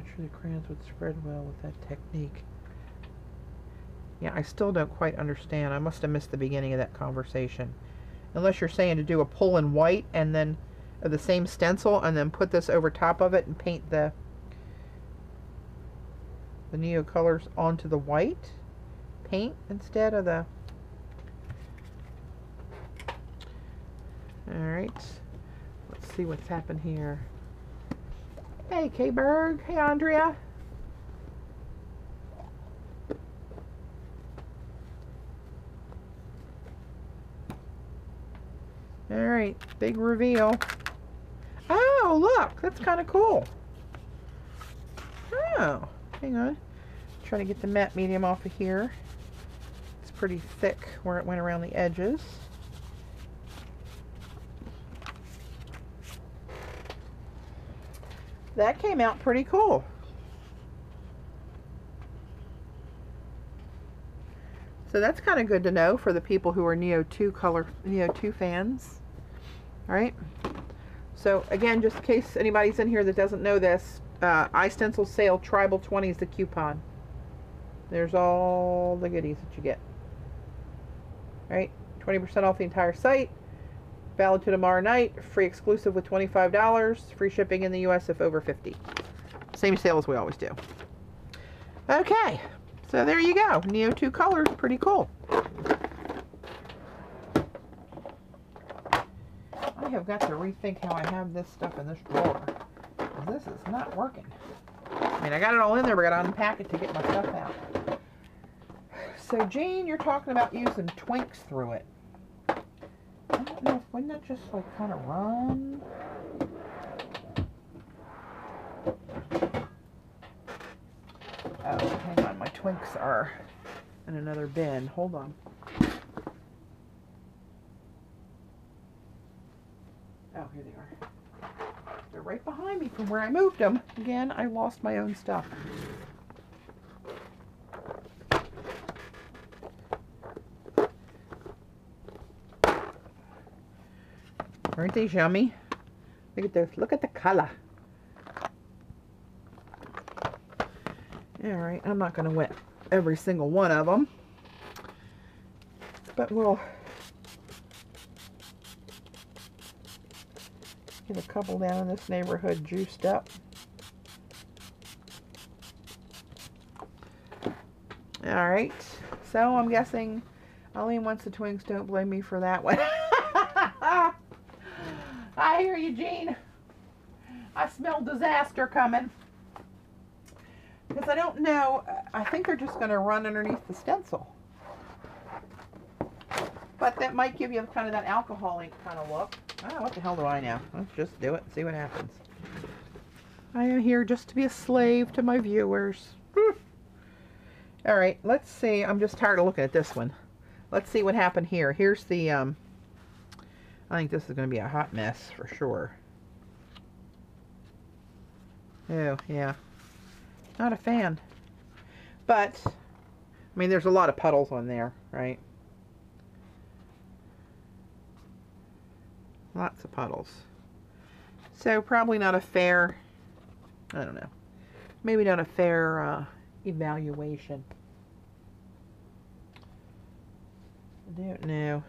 Not sure the crayons would spread well with that technique. Yeah, I still don't quite understand. I must have missed the beginning of that conversation. Unless you're saying to do a pull in white and then of the same stencil and then put this over top of it and paint the Neo colors onto the white paint instead of the... Alright, let's see what's happened here. Hey K-Berg, hey Andrea. Alright, big reveal. Oh, look, that's kind of cool. Oh, hang on. Trying to get the matte medium off of here. It's pretty thick where it went around the edges. That came out pretty cool. So that's kind of good to know for the people who are Neo 2 fans. All right. So again, just in case anybody's in here that doesn't know this, iStencil sale TRIBAL20 is the coupon. There's all the goodies that you get. All right, 20% off the entire site. Valid to tomorrow night. Free exclusive with $25. Free shipping in the US if over 50. Same sale as we always do. Okay, so there you go. Neo 2 colors, pretty cool. I have got to rethink how I have this stuff in this drawer. This is not working. I mean, I got it all in there, but I got to unpack it to get my stuff out. So, Jean, you're talking about using twinks through it. I don't know, wouldn't that just like kind of run? Oh, hang on, my twinks are in another bin. Hold on. Oh, here they are. They're right behind me from where I moved them. Again, I lost my own stuff. Aren't these yummy? Look at this. Look at the color. Alright, I'm not going to wet every single one of them. But we'll get a couple down in this neighborhood juiced up. Alright, so I'm guessing Eileen wants the twinks. Don't blame me for that one. I hear you, Jean. I smell disaster coming. Because I don't know, I think they're just going to run underneath the stencil. But that might give you kind of that alcohol ink kind of look. Oh, what the hell do I know? Let's just do it and see what happens. I am here just to be a slave to my viewers. Alright, let's see. I'm just tired of looking at this one. Let's see what happened here. Here's the, I think this is going to be a hot mess for sure. Oh, yeah. Not a fan. But, I mean, there's a lot of puddles on there, right? Lots of puddles. So, probably not a fair, I don't know. Maybe not a fair evaluation. I don't know.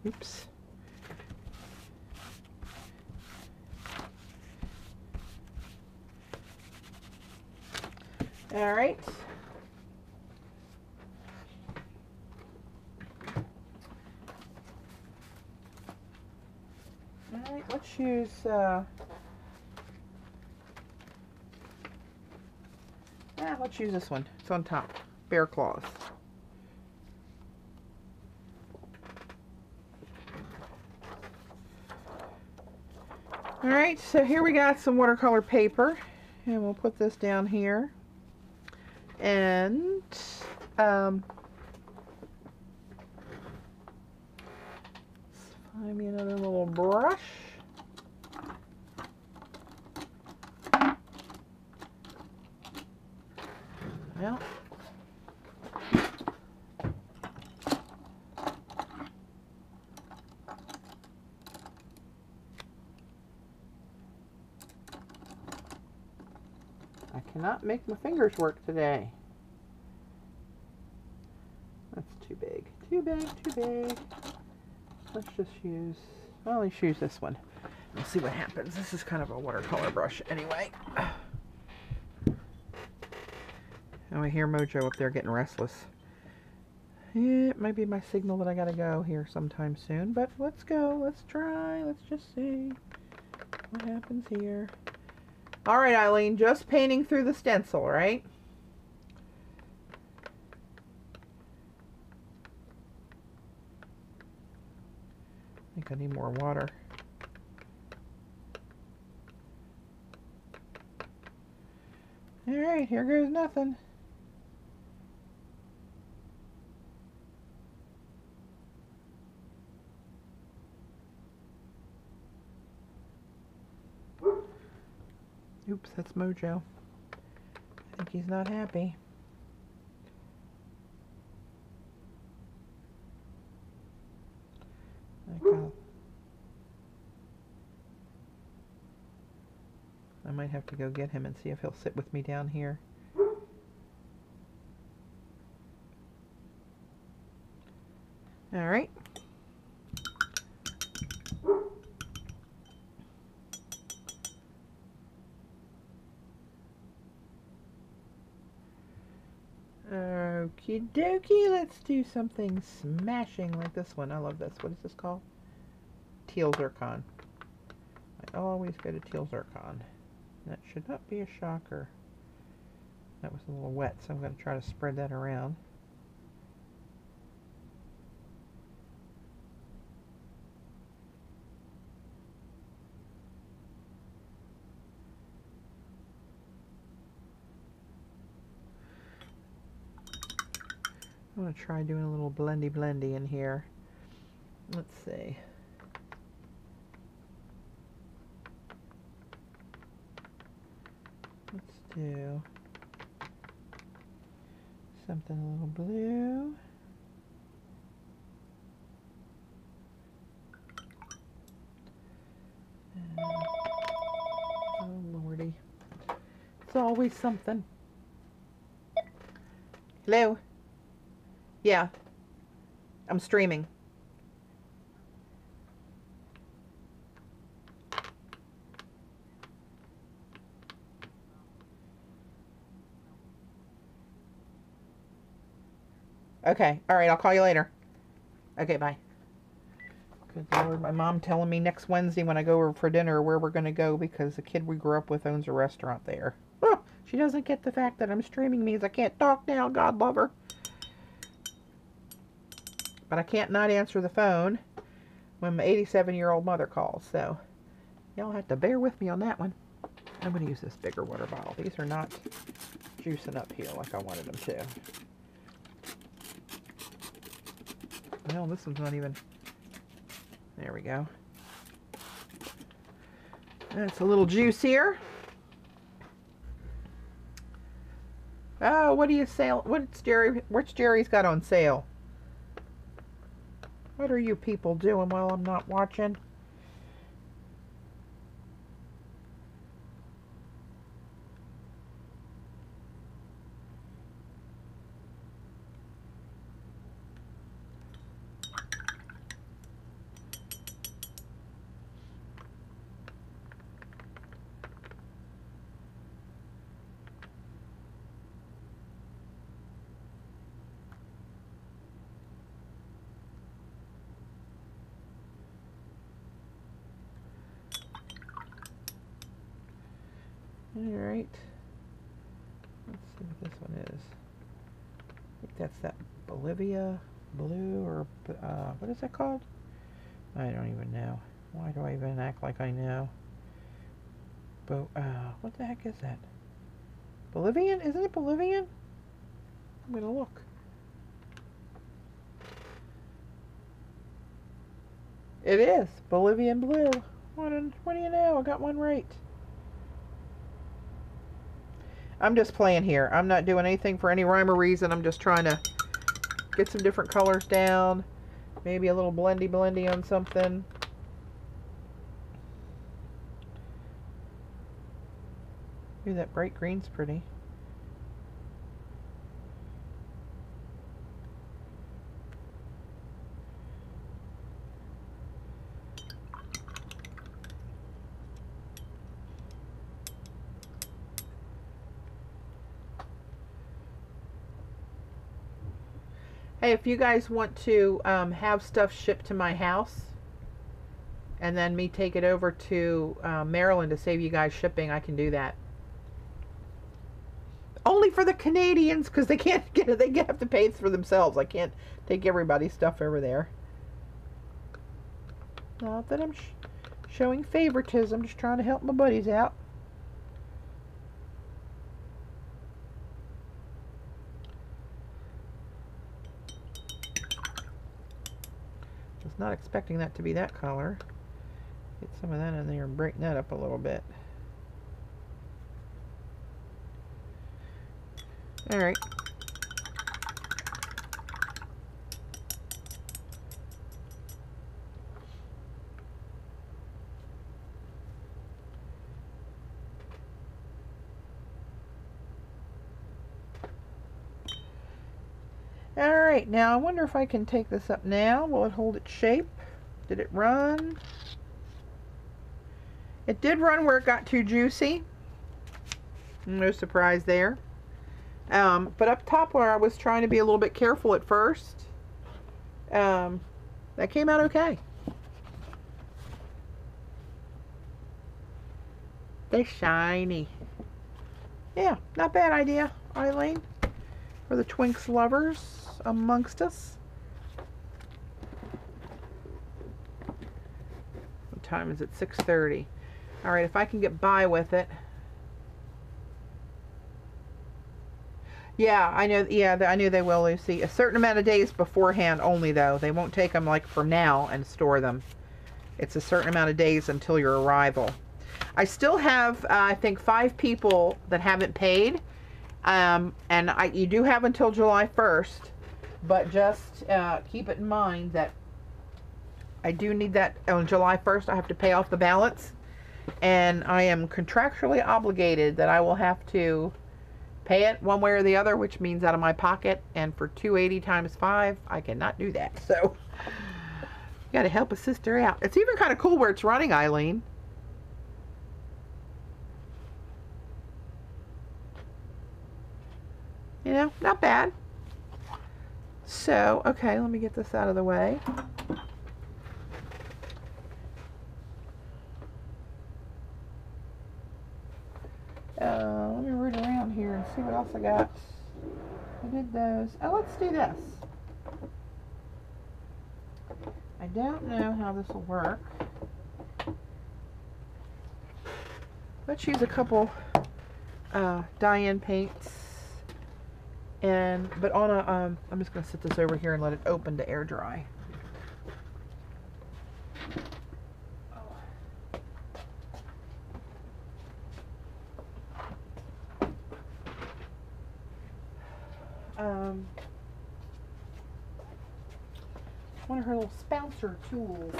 Oops. All right. All right, let's use let's use this one. It's on top. Bear claws. Alright, so here we got some watercolor paper, and we'll put this down here, and find me another little brush. Well, I cannot make my fingers work today. That's too big. Too big, too big. Let's just use, well, let's use this one. We'll see what happens. This is kind of a watercolor brush anyway. Oh, I hear Mojo up there getting restless. It might be my signal that I gotta go here sometime soon, but let's go. Let's try. Let's just see what happens here. All right, Eileen, just painting through the stencil, right? I think I need more water. All right, here goes nothing. Oops, that's Mojo. I think he's not happy. I might have to go get him and see if he'll sit with me down here. All right. Okie dokie, let's do something smashing like this one. I love this. What is this called? Teal Zircon. I always go to Teal Zircon. That should not be a shocker. That was a little wet, so I'm going to try to spread that around. I'm going to try doing a little blendy in here. Let's see. Let's do something a little blue. And, oh lordy. It's always something. Hello? Yeah. I'm streaming. Okay. All right. I'll call you later. Okay. Bye. Good Lord. My mom telling me next Wednesday when I go over for dinner where we're going to go because the kid we grew up with owns a restaurant there. Oh, she doesn't get the fact that I'm streaming means I can't talk now. God love her. But I can't not answer the phone when my 87-year-old mother calls. So y'all have to bear with me on that one. I'm going to use this bigger water bottle. These are not juicing up here like I wanted them to. Well, this one's not even... There we go. That's a little juicier. Oh, what do you sell? What's Jerry's got on sale? What are you people doing while I'm not watching? Alright. Let's see what this one is. I think that's that Bolivia blue or, what is that called? I don't even know. Why do I even act like I know? But, what the heck is that? Bolivian? Isn't it Bolivian? I'm gonna look. It is. Bolivian blue. What do you know? I got one right. I'm just playing here. I'm not doing anything for any rhyme or reason. I'm just trying to get some different colors down. Maybe a little blendy on something. Ooh, that bright green's pretty. Hey, if you guys want to have stuff shipped to my house and then me take it over to Maryland to save you guys shipping, I can do that. Only for the Canadians, because they can't get it. They have to pay it for themselves. I can't take everybody's stuff over there. Not that I'm showing favoritism. I'm just trying to help my buddies out. Was not expecting that to be that color. Get some of that in there and brighten that up a little bit. All right. All right, now I wonder if I can take this up now. Will it hold its shape? Did it run? It did run where it got too juicy. No surprise there. But up top where I was trying to be a little bit careful at first, that came out okay. They're shiny. Yeah, not bad idea, Eileen, for the Twinks lovers amongst us. What time is it? 6:30. All right, if I can get by with it. Yeah, I know. Yeah, I knew they will, Lucy. A certain amount of days beforehand only, though. They won't take them like for now and store them. It's a certain amount of days until your arrival. I still have, I think, 5 people that haven't paid. And you do have until July 1st. But just keep it in mind that I do need that on July 1st. I have to pay off the balance. And I am contractually obligated that I will have to pay it one way or the other, which means out of my pocket. And for $280 times 5, I cannot do that. So, you got to help a sister out. It's even kind of cool where it's running, Eileen. You know, not bad. So, okay, let me get this out of the way. Let me root around here and see what else I got. I did those. Oh, let's do this. I don't know how this will work. Let's use a couple die-in paints. But on a, I'm just going to sit this over here and let it open to air dry. One of her little spouncer tools.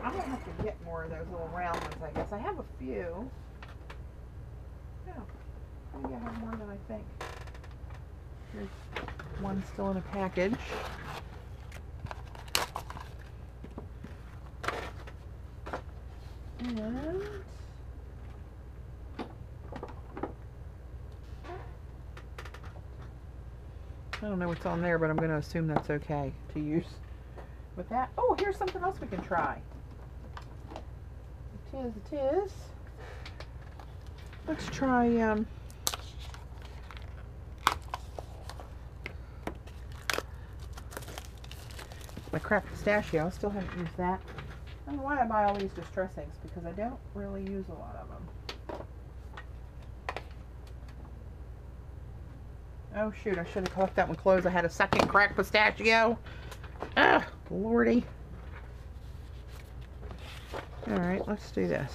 I'm going to have to get more of those little round ones, I guess. I have a few. Yeah, maybe I have more than I think. Here's one still in a package. And I don't know what's on there, but I'm going to assume that's okay to use with that. Oh, here's something else we can try. It is. Let's try, my cracked pistachio. I still haven't used that. I don't know why I buy all these distress inks, because I don't really use a lot of them. Oh shoot, I should have left that one closed. I had a second cracked pistachio. Ah, lordy. Alright, let's do this.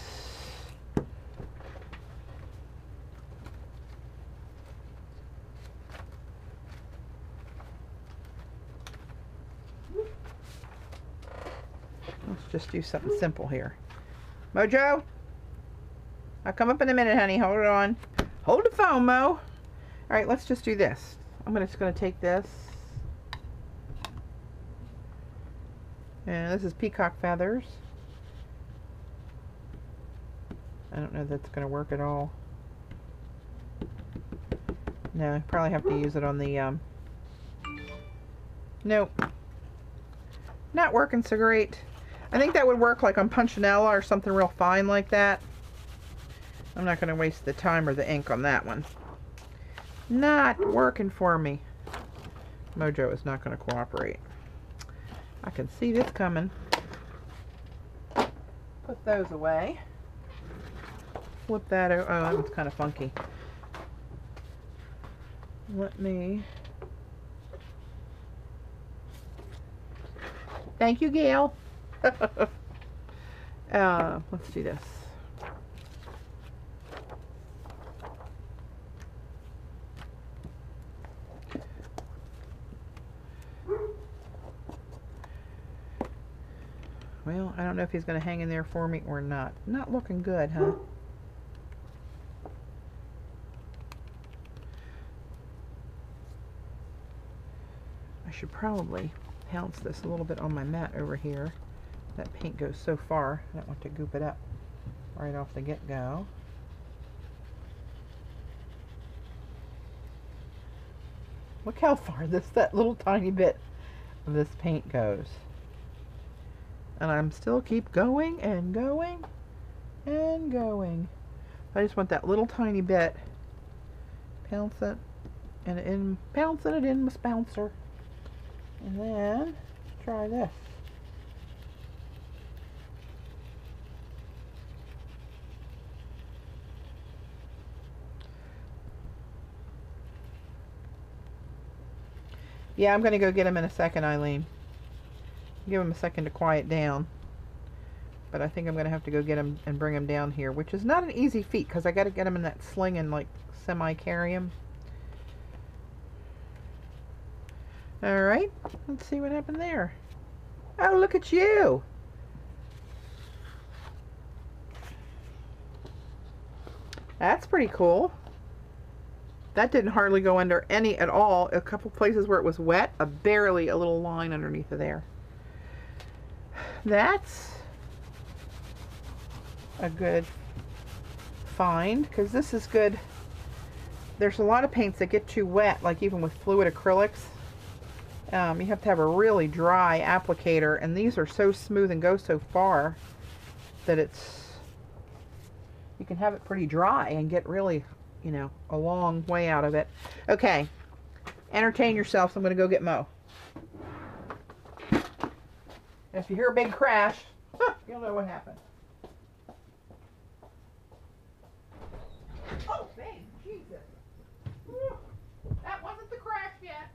Let's just do something simple here. Mojo, I'll come up in a minute, honey. Hold on. Hold the phone, Mo. All right, let's just do this. I'm just going to take this. And this is peacock feathers. I don't know if that's going to work at all. No, probably have to use it on the, nope. Not working so great. I think that would work like on Punchinella or something real fine like that. I'm not going to waste the time or the ink on that one. Not working for me. Mojo is not going to cooperate. I can see this coming. Put those away. Flip that over. Oh, that one's kind of funky. Let me... Thank you, Gail. Let's do this. Well, I don't know if he's going to hang in there for me or not. Not looking good, huh? I should probably pounce this a little bit on my mat over here. That paint goes so far, I don't want to goop it up right off the get-go. Look how far that little tiny bit of this paint goes. And I'm still keep going and going and going. I just want that little tiny bit. Pounce it and in, pouncing it in with bouncer. And then let's try this. Yeah, I'm going to go get him in a second, Eileen. Give him a second to quiet down. But I think I'm going to have to go get him and bring him down here, which is not an easy feat because I got to get him in that sling and like semi-carry him. Alright, let's see what happened there. Oh, look at you! That's pretty cool. That didn't hardly go under any at all. A couple places where it was wet, barely a little line underneath of there. That's a good find, because this is good. There's a lot of paints that get too wet, like even with fluid acrylics. You have to have a really dry applicator, and these are so smooth and go so far that you can have it pretty dry and get really, you know, a long way out of it. Okay, entertain yourself. So I'm going to go get Mo. If you hear a big crash, you'll know what happened. Oh, babe, Jesus. That wasn't the crash yet.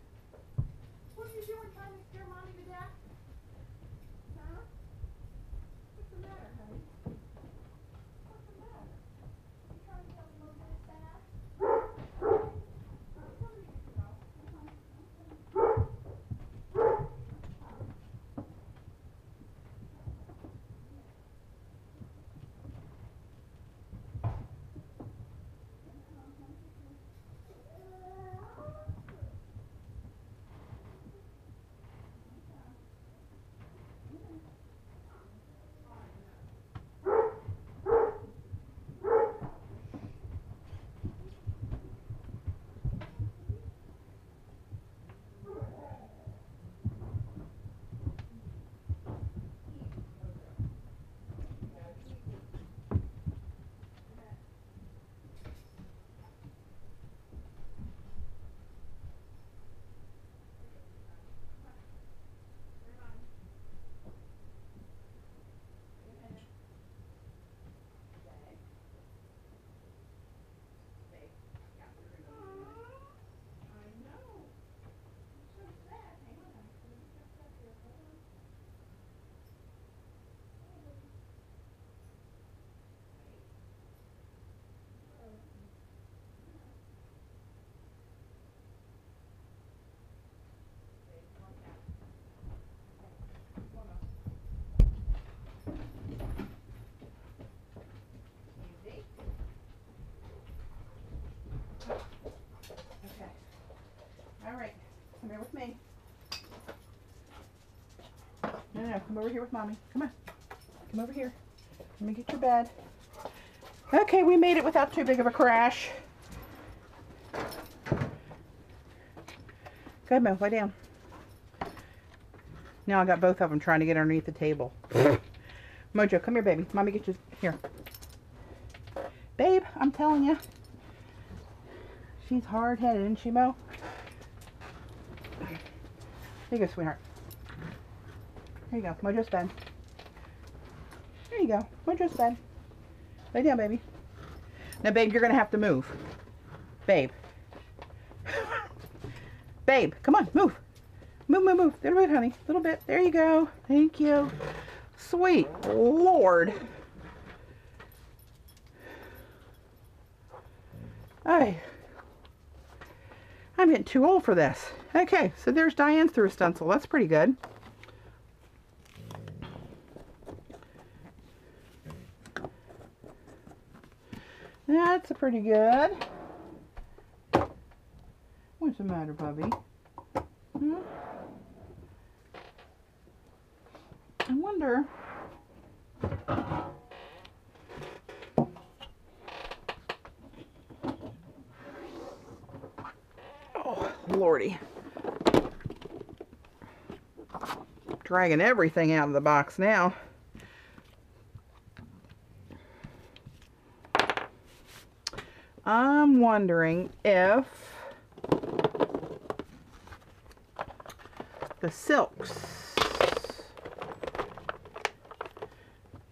What are you doing trying to scare Mommy to death? Huh? What's the matter, honey? What's the matter? You trying to tell me Mom is bad? Come over here with Mommy. Come on. Come over here. Let me get your bed. Okay, we made it without too big of a crash. Go ahead, Mo. Lie down. Now I got both of them trying to get underneath the table. Mojo, come here, baby. Mommy, get you here. Babe, I'm telling you. She's hard-headed, isn't she, Mo? Here you go, sweetheart. Here you go. Mojo's bed. There you go. Mojo's bed. Lay down, baby. Now, babe, you're going to have to move. Babe. Babe, come on, move. Move, move, move. Little bit, honey. Little bit. There you go. Thank you. Sweet Lord. I'm getting too old for this. Okay, so there's Diane's through stencil. That's pretty good. That's a pretty good. What's the matter, Bubby? Hmm? I wonder. Oh, Lordy. Dragging everything out of the box now. I'm wondering if the silks,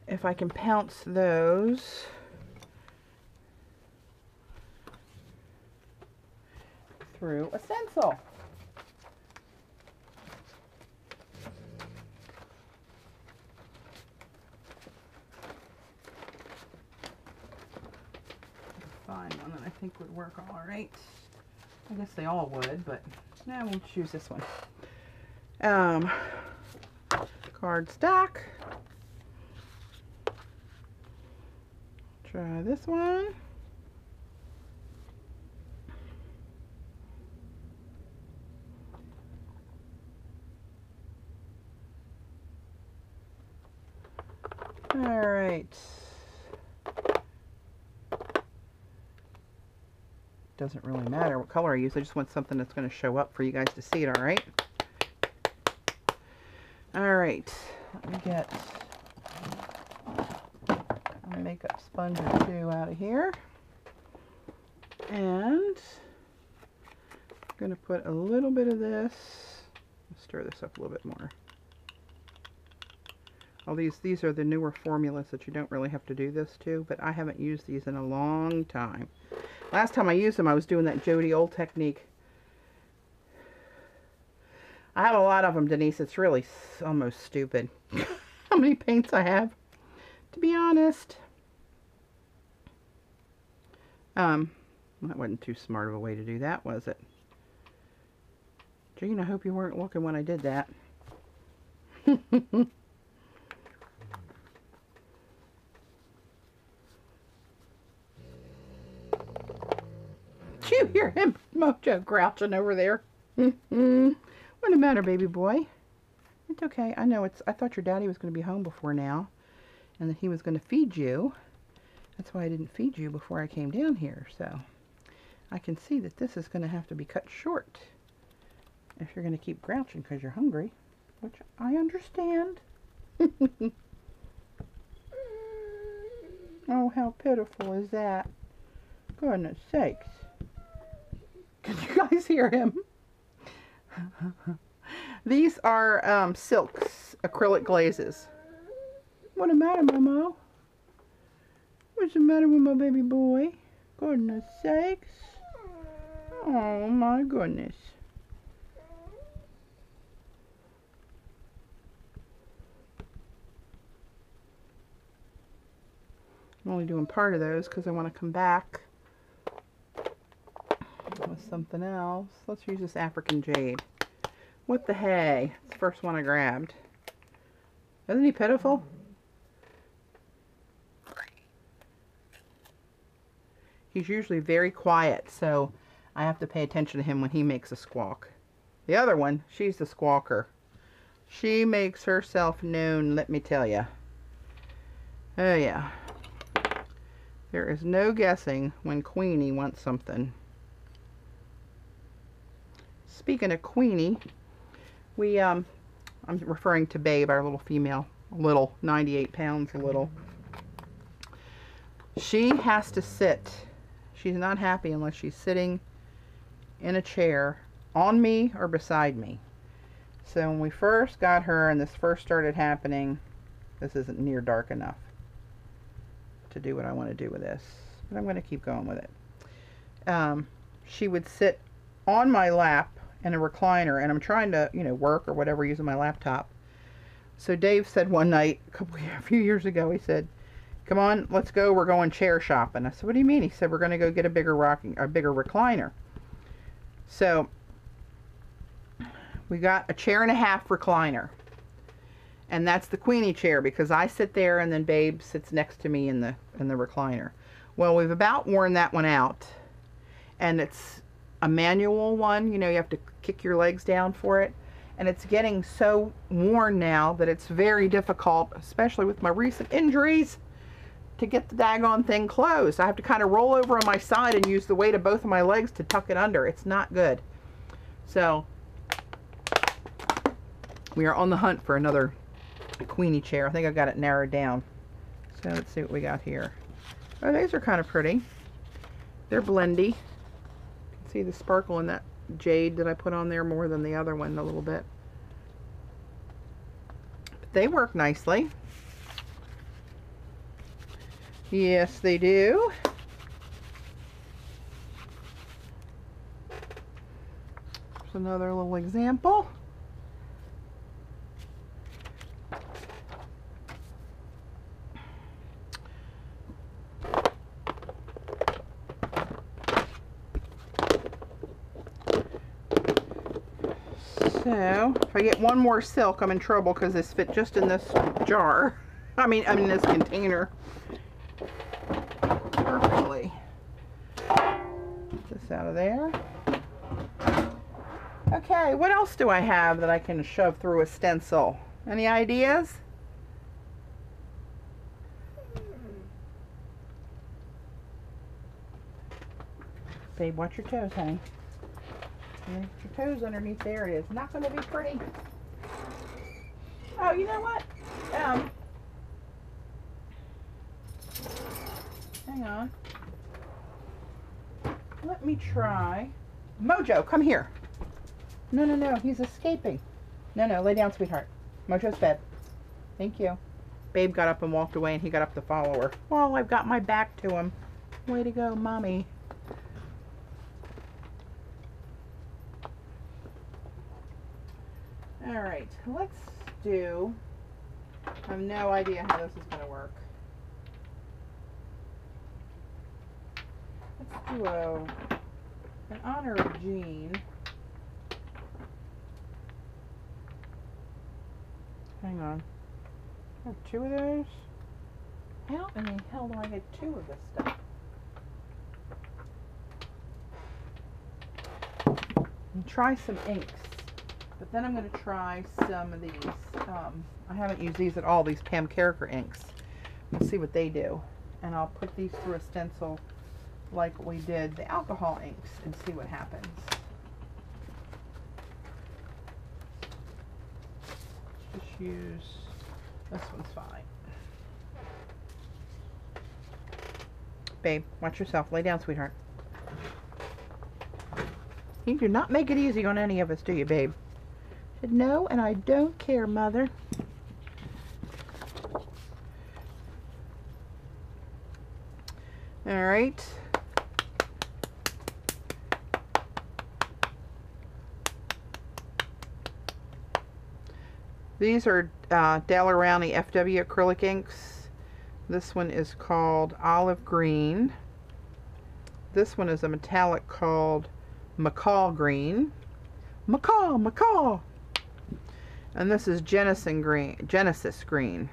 if I can pounce those through a stencil. Find one that I think would work all right. I guess they all would, but now we'll choose this one. Card stack. Try this one. All right. Doesn't really matter what color I use. I just want something that's going to show up for you guys to see it, all right? All right. Let me get a makeup sponge or two out of here. And I'm going to put a little bit of this. Stir this up a little bit more. All these are the newer formulas that you don't really have to do this to, but I haven't used these in a long time. Last time I used them, I was doing that Jody Old technique. I have a lot of them, Denise. It's really almost stupid how many paints I have, to be honest. That wasn't too smart of a way to do that, was it? Jean, I hope you weren't looking when I did that. You hear him, Mojo, grouching over there. What's the matter, baby boy? It's okay. I know I thought your daddy was going to be home before now, and that he was going to feed you. That's why I didn't feed you before I came down here. So I can see that this is going to have to be cut short if you're going to keep grouching because you're hungry, which I understand. Oh, how pitiful is that? Goodness sakes. Can you guys hear him? These are silks, acrylic glazes. What's the matter, Momo? What's the matter with my baby boy? Goodness sakes. Oh my goodness. I'm only doing part of those because I want to come back with something else. Let's use this African Jade. What the hey? It's the first one I grabbed. Isn't he pitiful? He's usually very quiet, so I have to pay attention to him when he makes a squawk. The other one, she's the squawker. She makes herself known, let me tell you. Oh yeah. There is no guessing when Queenie wants something. Speaking of Queenie, I'm referring to Babe, our little female, little, 98 pounds, a little. She has to sit. She's not happy unless she's sitting in a chair on me or beside me. So when we first got her and this first started happening, this isn't near dark enough to do what I want to do with this, but I'm going to keep going with it. She would sit on my lap in a recliner, and I'm trying to, you know, work or whatever using my laptop. So Dave said one night, a few years ago, he said, "Come on, let's go. We're going chair shopping." I said, "What do you mean?" He said, "We're going to go get a bigger recliner." So we got a 1.5 chair recliner, and that's the Queenie chair because I sit there and then Babe sits next to me in the recliner. Well, we've about worn that one out, and it's a manual one. You know, you have to kick your legs down for it, and it's getting so worn now that it's very difficult, especially with my recent injuries, to get the daggone thing closed. I have to kind of roll over on my side and use the weight of both of my legs to tuck it under. It's not good. So we are on the hunt for another Queenie chair. I think I got it narrowed down. So let's see what we got here. Oh, these are kind of pretty. They're blendy. You can see the sparkle in that jade that I put on there more than the other one a little bit. But they work nicely. Yes, they do. Here's another little example. So, if I get one more silk, I'm in trouble because this fit just in this jar. I mean this container. Perfectly. Get this out of there. Okay, what else do I have that I can shove through a stencil? Any ideas? Babe, watch your toes, honey. Your toes underneath there. It is not going to be pretty. Oh, you know what? Hang on. Let me try. Mojo, come here. No, no, no. He's escaping. No, no. Lay down, sweetheart. Mojo's bed. Thank you. Babe got up and walked away, and he got up to follow her. Well, I've got my back to him. Way to go, Mommy. Alright, let's do, I have no idea how this is going to work. Let's do in honor of Jean. Hang on. I have 2 of those? How in the hell do I get 2 of this stuff? And try some inks. But then I'm going to try some of these. I haven't used these at all, these Pam Carricker inks. We'll see what they do. And I'll put these through a stencil like we did the alcohol inks and see what happens. Just use, this one's fine. Babe, watch yourself. Lay down, sweetheart. You do not make it easy on any of us, do you, babe? I said, no, and I don't care, Mother. All right. These are Daler-Rowney FW acrylic inks. This one is called Olive Green. This one is a metallic called Macaw Green. Macaw! And this is Genesis Green.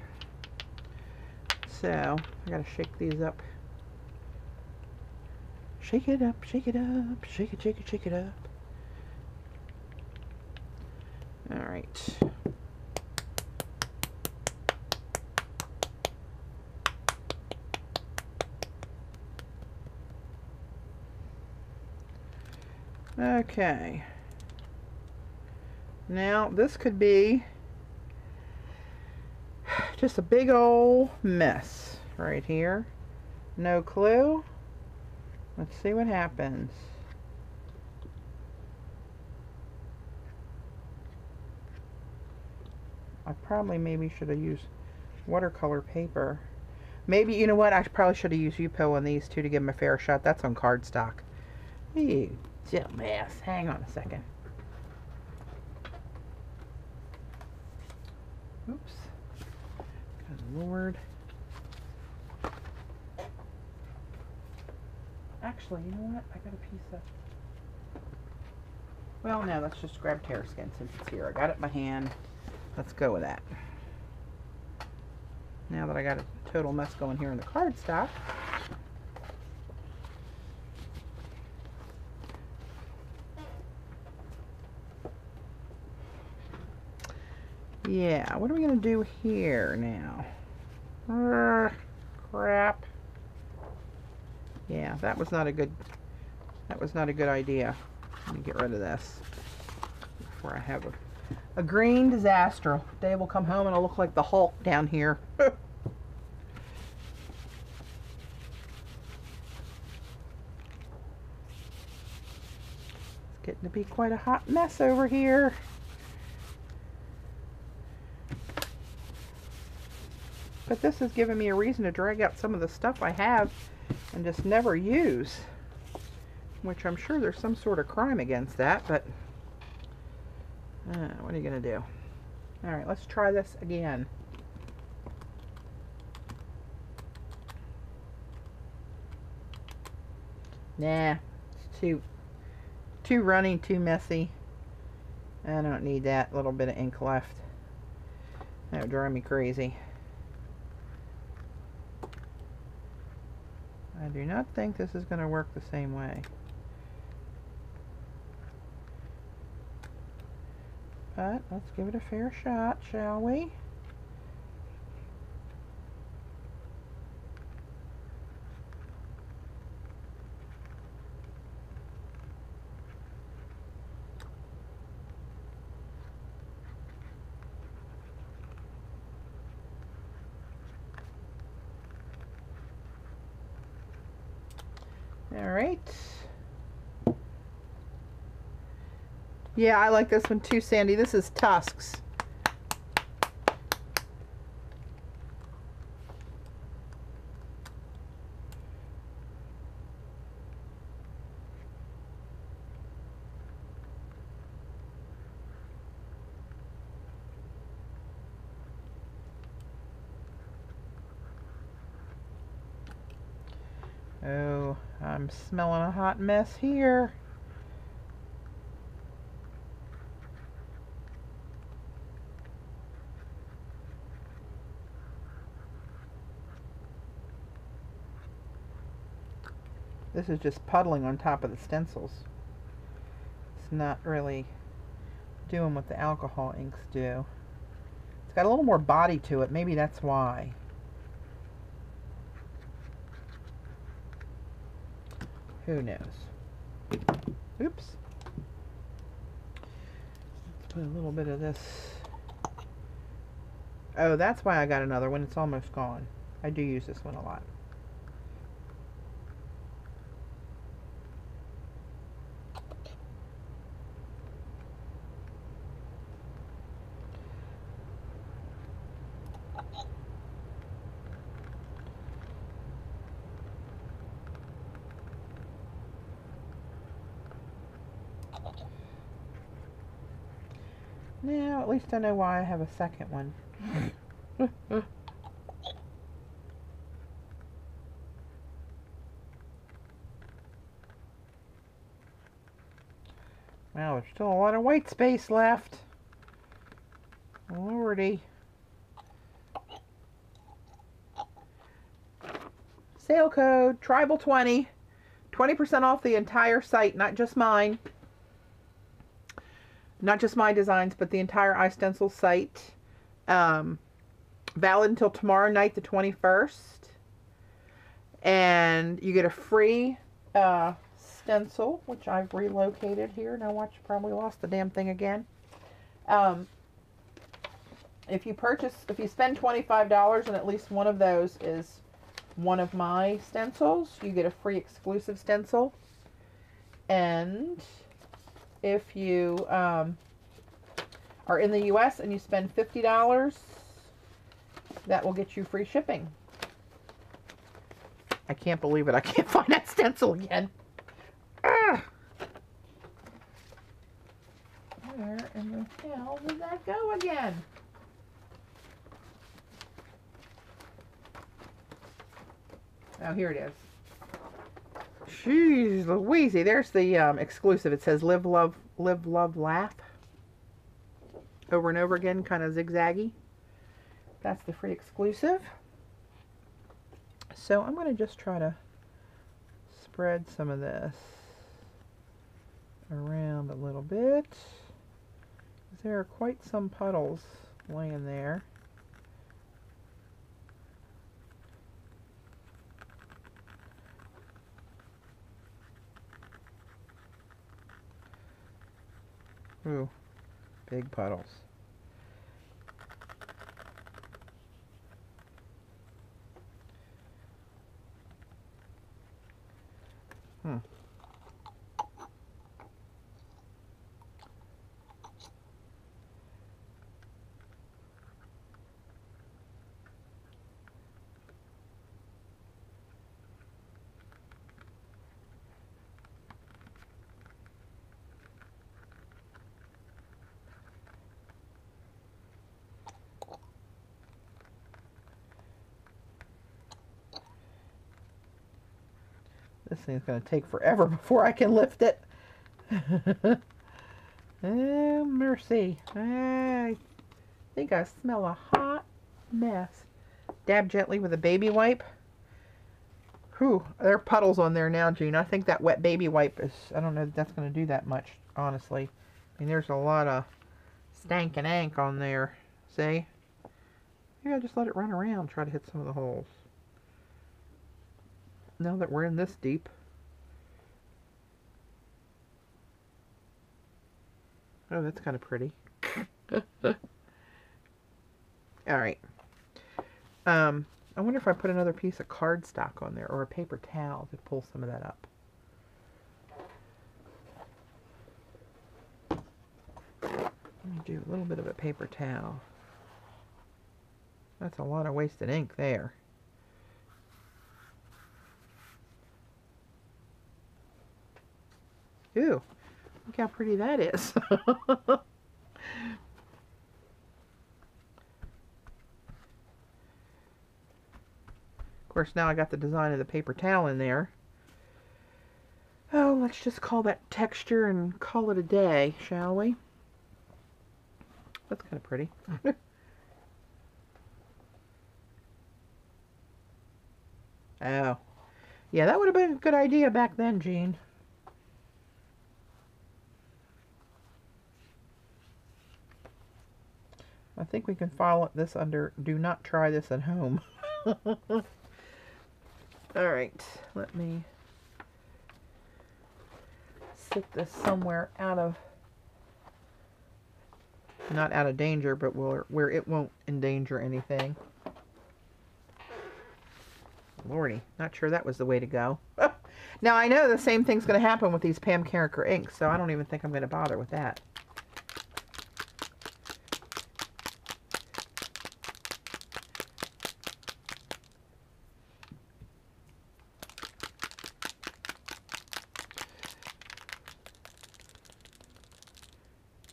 So, I gotta shake these up. Shake it up, shake it up, shake it, shake it, shake it up. Alright. Okay. Now this could be just a big old mess right here. No clue. Let's see what happens. I probably maybe should have used watercolor paper. Maybe, you know what, I probably should have used Yupo on these two to give them a fair shot. That's on cardstock. You dumbass. Hang on a second. Oops. Good Lord. Actually, you know what? I got a piece of... Well, no, let's just grab Tearskin since it's here. I got it in my hand. Let's go with that. Now that I got a total mess going here in the cardstock. Yeah, what are we going to do here now? Crap. Yeah, that was not a good idea. Let me get rid of this before I have a green disaster. Dave will come home and I'll look like the Hulk down here. It's getting to be quite a hot mess over here. But this has given me a reason to drag out some of the stuff I have and just never use. Which I'm sure there's some sort of crime against that, but what are you going to do? Alright, let's try this again. Nah, it's too runny, too messy. I don't need that little bit of ink left. That would drive me crazy. I do not think this is going to work the same way. But let's give it a fair shot, shall we? All right. Yeah, I like this one too, Sandy. This is Tusks. Oh, I'm smelling a hot mess here. This is just puddling on top of the stencils. It's not really doing what the alcohol inks do. It's got a little more body to it. Maybe that's why. Who knows? Oops. Let's put a little bit of this. Oh, that's why I got another one. It's almost gone. I do use this one a lot. Now, at least I know why I have a second one. Wow, there's still a lot of white space left. Lordy. Sale code, TRIBAL20. 20% off the entire site, not just mine. Not just my designs, but the entire iStencil site. Valid until tomorrow night, the 21st. And you get a free iStencil, which I've relocated here. Now watch, probably lost the damn thing again. If you spend $25 and at least one of those is one of my stencils, you get a free exclusive stencil. And if you are in the US and you spend $50, that will get you free shipping. I can't believe it. I can't find that stencil again. Ah! Where in the hell did that go again? Oh, here it is. Jeez Louise. There's the exclusive. It says live, love, laugh. Over and over again, kind of zigzaggy. That's the free exclusive. So I'm going to just try to spread some of this around a little bit. There are quite some puddles laying there. Ooh, big puddles. This thing's going to take forever before I can lift it. Oh, mercy. I think I smell a hot mess. Dab gently with a baby wipe. Whew, there are puddles on there now, Gene. I think that wet baby wipe is, I don't know if that's going to do that much, honestly. I mean, there's a lot of stank and ank on there. See? Maybe I just let it run around, try to hit some of the holes. Now that we're in this deep. Oh, that's kind of pretty. Alright. I wonder if I put another piece of cardstock on there or a paper towel to pull some of that up. Let me do a little bit of a paper towel. That's a lot of wasted ink there. Ooh, look how pretty that is. Of course, now I got the design of the paper towel in there. Oh, let's just call that texture and call it a day, shall we? That's kind of pretty. Oh. Yeah, that would have been a good idea back then, Gene. I think we can file this under do not try this at home. Alright, let me sit this somewhere out of, not out of danger, but where it won't endanger anything. Lordy, not sure that was the way to go. Now I know the same thing's going to happen with these Pam Carricker inks, so I don't even think I'm going to bother with that.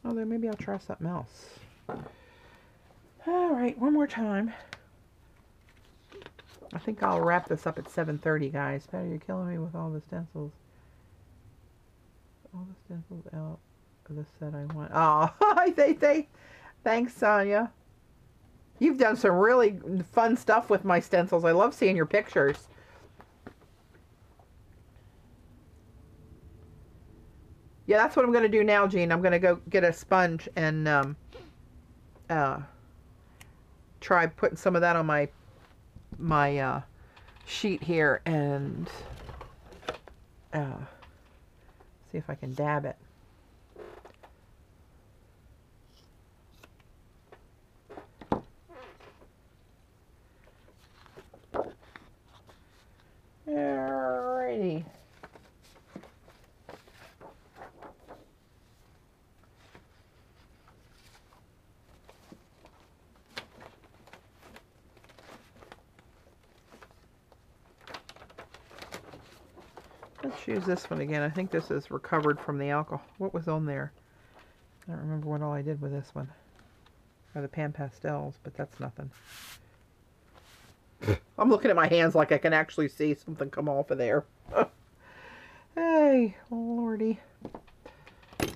Although maybe I'll try something else. Alright, one more time. I think I'll wrap this up at 7:30, guys. Patty, you're killing me with all the stencils. All the stencils out of the set I want. Oh, thanks, Sonia. You've done some really fun stuff with my stencils. I love seeing your pictures. Yeah, that's what I'm going to do now, Jean. I'm going to go get a sponge and try putting some of that on my sheet here and See if I can dab it. Alrighty. Let's use this one again. I think this is recovered from the alcohol. What was on there? I don't remember what all I did with this one. Or the Pan Pastels, but that's nothing. I'm looking at my hands like I can actually see something come off of there. Hey, lordy.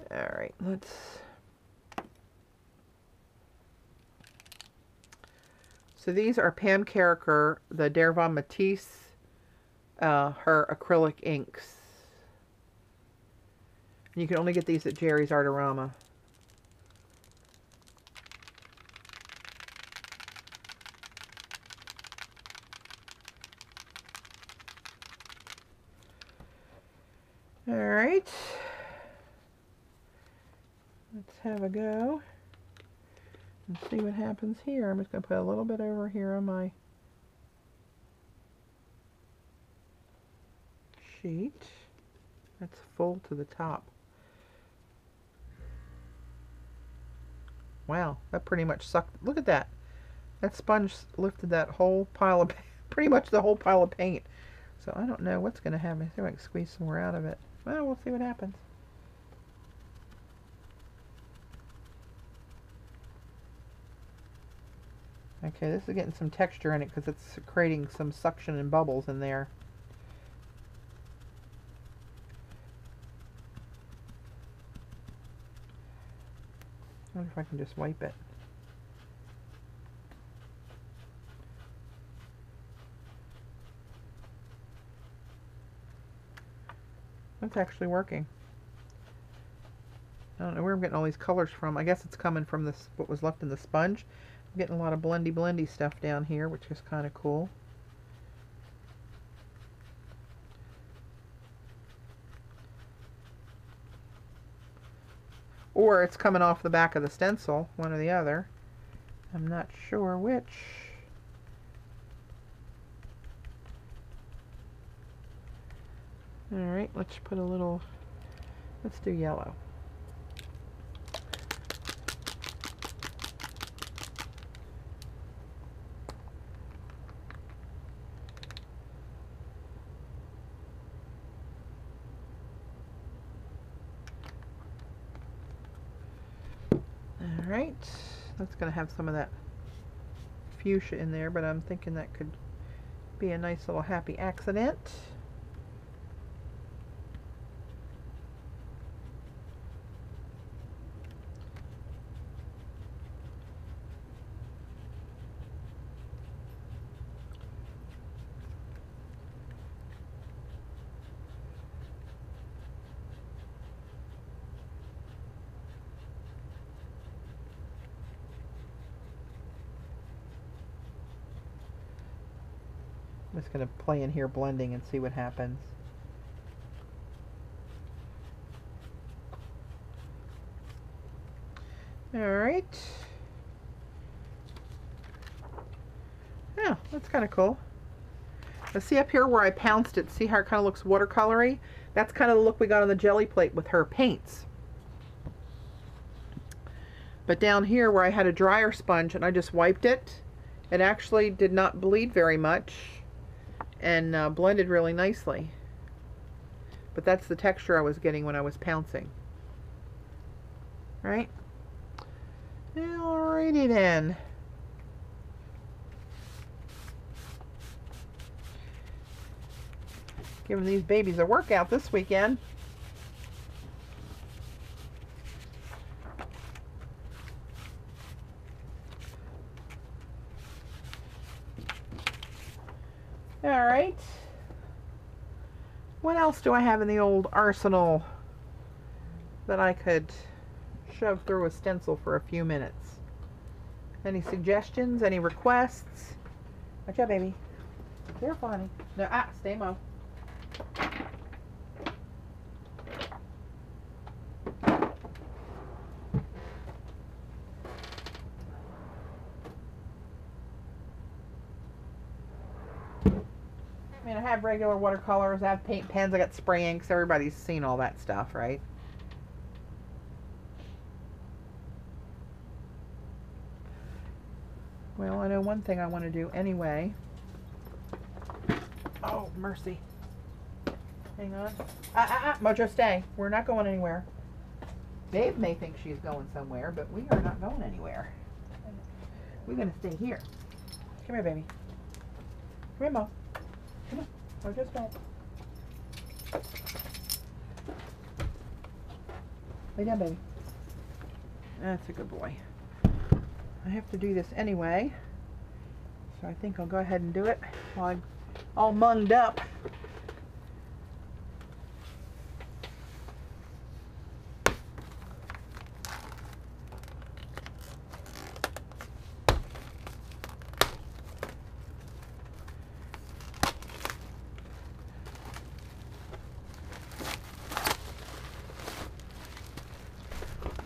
Alright, let's... So these are Pam Carricker, the Derva Matisse, her acrylic inks. And you can only get these at Jerry's Artorama. Alright, let's have a go and see what happens here. I'm just going to put a little bit over here on my sheet. That's full to the top. Wow, that pretty much sucked. Look at that. That sponge lifted that whole pile of, pretty much the whole pile of paint. So I don't know what's going to happen. See if I can squeeze some more out of it. Well, we'll see what happens. Okay, this is getting some texture in it because it's creating some suction and bubbles in there. I wonder if I can just wipe it. That's actually working. I don't know where I'm getting all these colors from. I guess it's coming from this, what was left in the sponge. I'm getting a lot of blendy stuff down here, which is kind of cool. Or it's coming off the back of the stencil, one or the other. I'm not sure which. Alright, let's put a little, let's do yellow. Alright, that's going to have some of that fuchsia in there, but I'm thinking that could be a nice little happy accident. I'm just going to play in here blending and see what happens. Alright. Yeah, that's kind of cool. Now see up here where I pounced it, see how it kind of looks watercolory? That's kind of the look we got on the jelly plate with her paints. But down here where I had a dryer sponge and I just wiped it, it actually did not bleed very much and blended really nicely. But that's the texture I was getting when I was pouncing. Right? Alrighty then. Giving these babies a workout this weekend. Alright. What else do I have in the old arsenal that I could shove through a stencil for a few minutes? Any suggestions? Any requests? Watch out, baby. Careful, honey. No, stay mo. mean, I have regular watercolors, I have paint pens, I got spray inks. Everybody's seen all that stuff, right? Well, I know one thing I want to do anyway. Oh, mercy. Hang on. Mojo, stay. We're not going anywhere. Babe may think she's going somewhere, but we are not going anywhere. We're going to stay here. Come here, baby. Come here, Mom. Come on. Mojo, stay. Lay down, baby. That's a good boy. I have to do this anyway, so I think I'll go ahead and do it while I'm all munged up.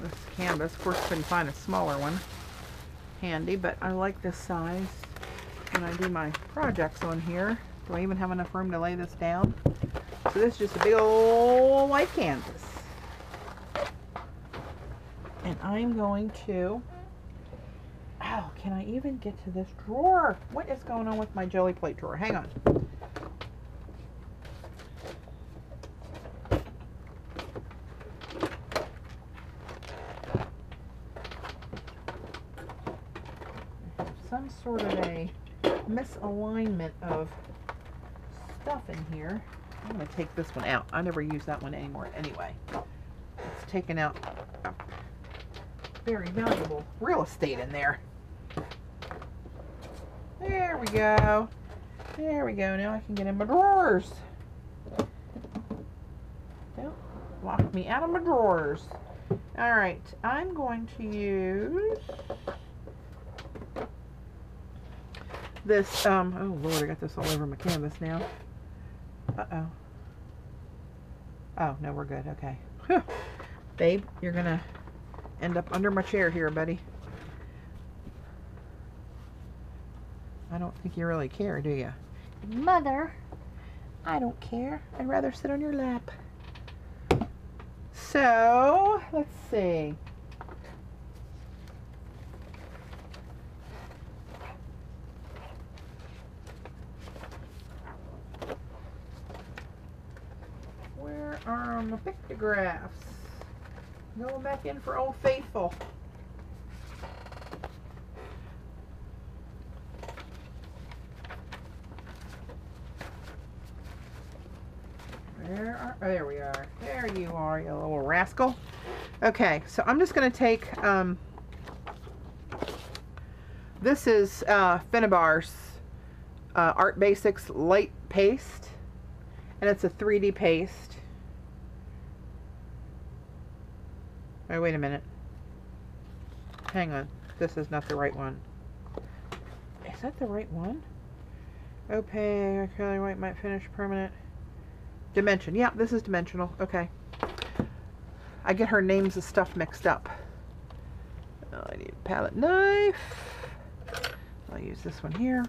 This canvas, of course, couldn't find a smaller one handy, but I like this size when I do my projects on here. Do I even have enough room to lay this down? So this is just a big old white canvas. And I'm going to, oh, can I even get to this drawer? What is going on with my jelly plate drawer? Hang on. Some sort of a misalignment of stuff in here. I'm going to take this one out. I never use that one anymore anyway. It's taken out very valuable real estate in there. There we go. There we go. Now I can get in my drawers. Don't lock me out of my drawers. Alright, I'm going to use this, oh Lord, I got this all over my canvas now. Uh-oh. Oh, no, we're good. Okay. Whew. Babe, you're gonna end up under my chair here, buddy. I don't think you really care, do you? Mother, I don't care. I'd rather sit on your lap. So, let's see. Where are my pictographs? Going back in for Old Faithful. Oh, there we are. There you are, you little rascal. Okay, so I'm just going to take, this is Finnabar's Art Basics Light Paste, and it's a 3D paste. Oh, wait a minute. Hang on. This is not the right one. Is that the right one? Opaque, acrylic white, matte finish, permanent. Dimension. Yeah, this is dimensional. Okay. I get her names of stuff mixed up. Oh, I need a palette knife. I'll use this one here.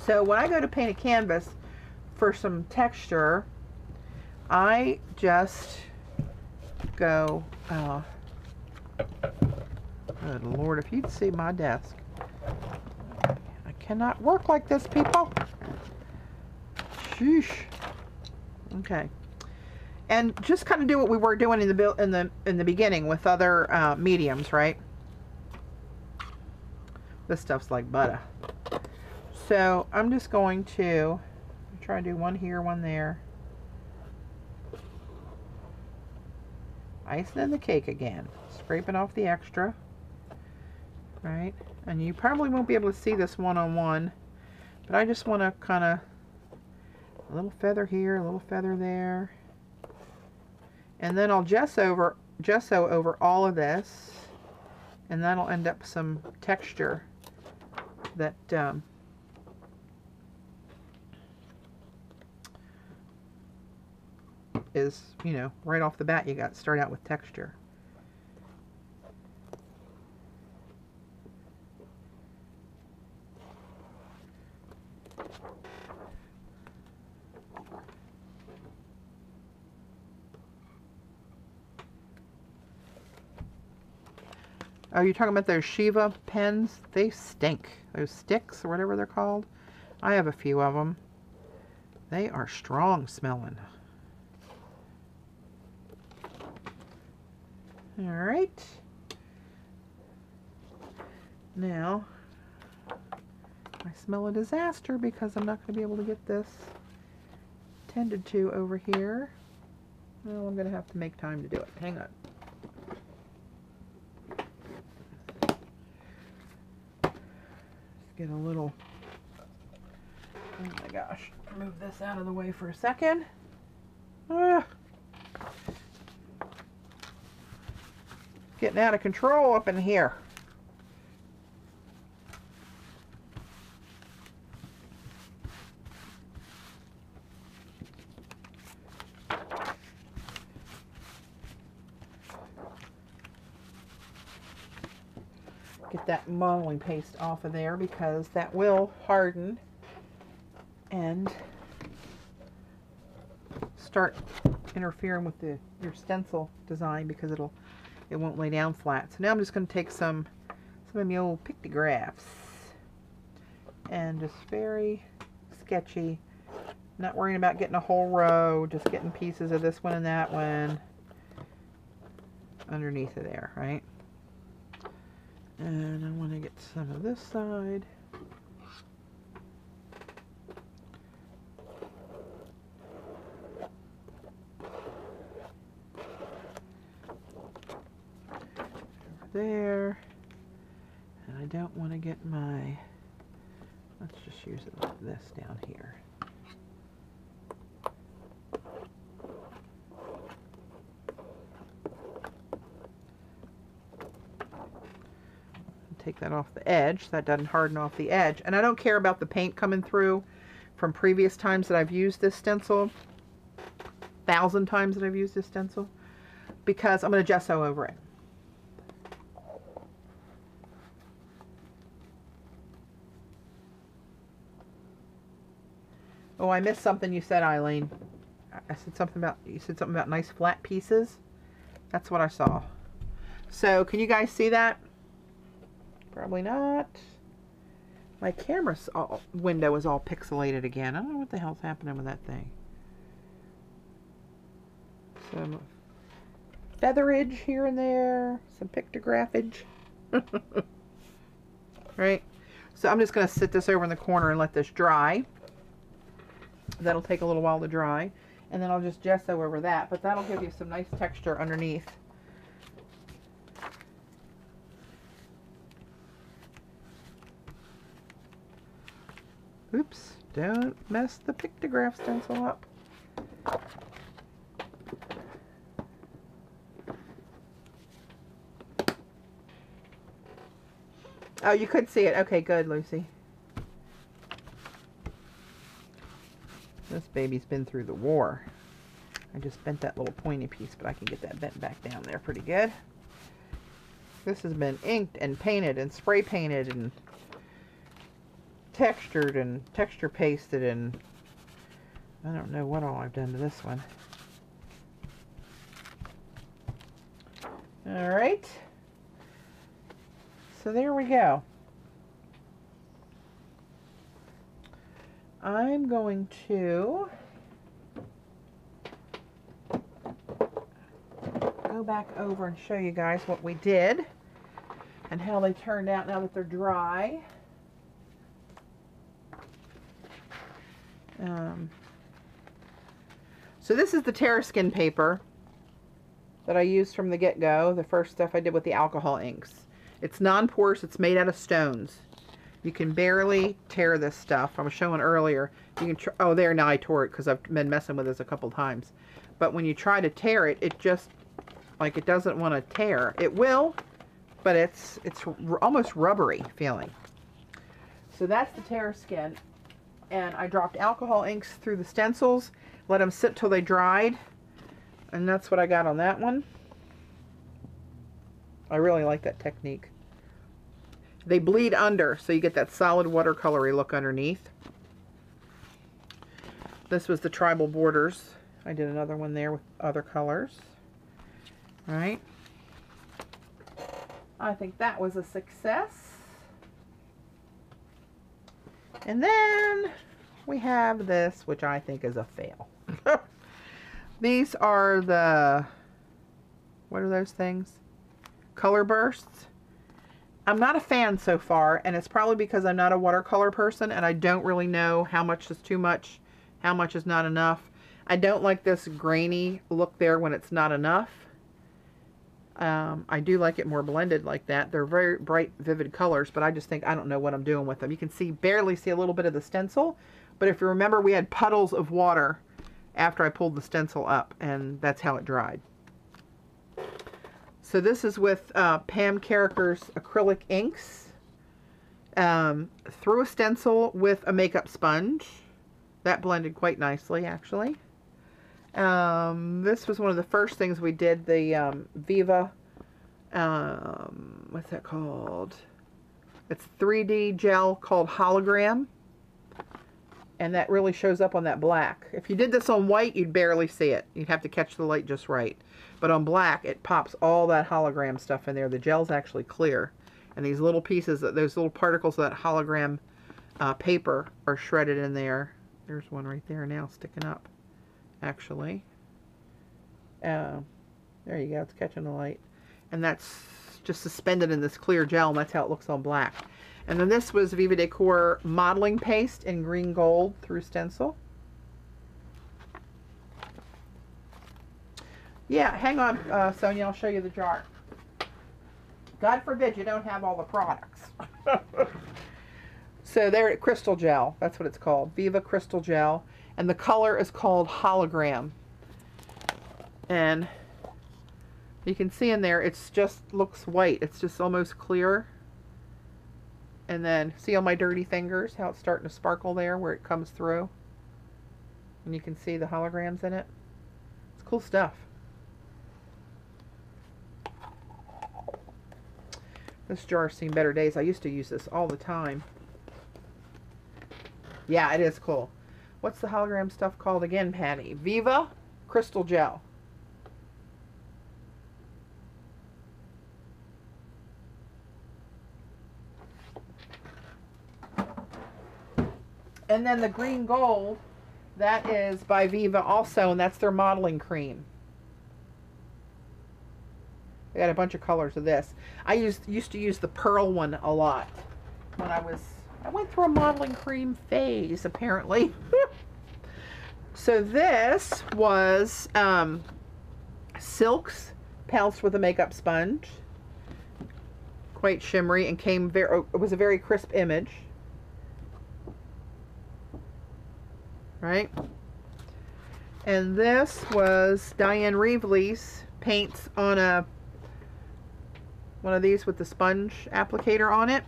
So when I go to paint a canvas for some texture, I just go, good Lord, if you'd see my desk. I cannot work like this, people. Sheesh. Okay. And just kind of do what we were doing in the beginning with other mediums, right? This stuff's like butter. So I'm just going to try to do one here, one there. Icing in the cake again. Scraping off the extra. Right? And you probably won't be able to see this one-on-one, but I just want to kind of, a little feather here, a little feather there. And then I'll gesso over all of this, and that'll end up some texture that is, you know, right off the bat you got to start out with texture. Oh, you're talking about those Shiva pens? They stink. Those sticks or whatever they're called. I have a few of them. They are strong smelling. All right. Now, I smell a disaster because I'm not going to be able to get this tended to over here. Well, I'm going to have to make time to do it. Hang on. Just get a little... Oh my gosh. Move this out of the way for a second. Getting out of control up in here. Get that modeling paste off of there because that will harden and start interfering with your stencil design because it won't lay down flat. So now I'm just going to take some of my old pictographs and just very sketchy, not worrying about getting a whole row, just getting pieces of this one and that one underneath of there, right? And I want to get some of this side. There, and I don't want to get my, let's just use it like this down here. Take that off the edge so that doesn't harden off the edge. And I don't care about the paint coming through from previous times that I've used this stencil, 1,000 times that I've used this stencil, because I'm going to gesso over it. Oh, I missed something you said, Eileen. I said something about, you said something about nice flat pieces. That's what I saw. So, can you guys see that? Probably not. My camera window is all pixelated again. I don't know what the hell's happening with that thing. Some featherage here and there. Some pictographage. Right? So I'm just going to sit this over in the corner and let this dry. That'll take a little while to dry. And then I'll just gesso over that. But that'll give you some nice texture underneath. Oops, don't mess the pictograph stencil up. Oh, you could see it. Okay, good, Lucy. This baby's been through the war. I just bent that little pointy piece, but I can get that bent back down there pretty good. This has been inked and painted and spray painted and textured and texture pasted, and I don't know what all I've done to this one. All right, so there we go. I'm going to go back over and show you guys what we did and how they turned out now that they're dry. So this is the Terraskin paper that I used from the get-go, the first stuff I did with the alcohol inks. It's non-porous, it's made out of stones. You can barely tear this stuff. I was showing earlier. You can oh, there, now I tore it because I've been messing with this a couple times. But when you try to tear it, it just, like, it doesn't want to tear. It will, but it's almost rubbery feeling. So that's the Terraskin. And I dropped alcohol inks through the stencils, let them sit till they dried, and that's what I got on that one. I really like that technique. They bleed under, so you get that solid watercolory look underneath. This was the tribal borders. I did another one there with other colors. All right. I think that was a success. And then we have this, which I think is a fail. These are the, what are those things? Color bursts. I'm not a fan so far, and it's probably because I'm not a watercolor person and I don't really know how much is too much, how much is not enough. I don't like this grainy look there when it's not enough. I do like it more blended like that. They're very bright, vivid colors, but I just think I don't know what I'm doing with them. You can see, barely see a little bit of the stencil, but if you remember, we had puddles of water after I pulled the stencil up, and that's how it dried. So this is with Pam Carricker's acrylic inks, through a stencil with a makeup sponge. That blended quite nicely, actually. This was one of the first things we did, the Viva, what's that called? It's 3D gel called Hologram, and that really shows up on that black. If you did this on white, you'd barely see it. You'd have to catch the light just right. But on black, it pops all that hologram stuff in there. The gel's actually clear, and these little pieces, those little particles of that hologram paper are shredded in there. There's one right there now sticking up, actually. There you go, it's catching the light. And that's just suspended in this clear gel, and that's how it looks on black. And then this was Viva Decor modeling paste in green gold through stencil. Yeah, hang on, Sonia, I'll show you the jar. God forbid you don't have all the products. So there, crystal gel, that's what it's called, Viva Crystal Gel, and the color is called Hologram. And you can see in there, it's just looks white. It's just almost clear. And then see on my dirty fingers how it's starting to sparkle there where it comes through. And you can see the holograms in it. It's cool stuff. This jar's seen better days. I used to use this all the time. Yeah, it is cool. What's the hologram stuff called again, Patty? Viva Crystal Gel. And then the green gold, that is by Viva also, and that's their modeling cream. They got a bunch of colors of this. I used to use the pearl one a lot when I went through a modeling cream phase, apparently. So this was Silks pounced with a makeup sponge. Quite shimmery, and it was a very crisp image. Right? And this was Diane Reevely's paints on one of these with the sponge applicator on it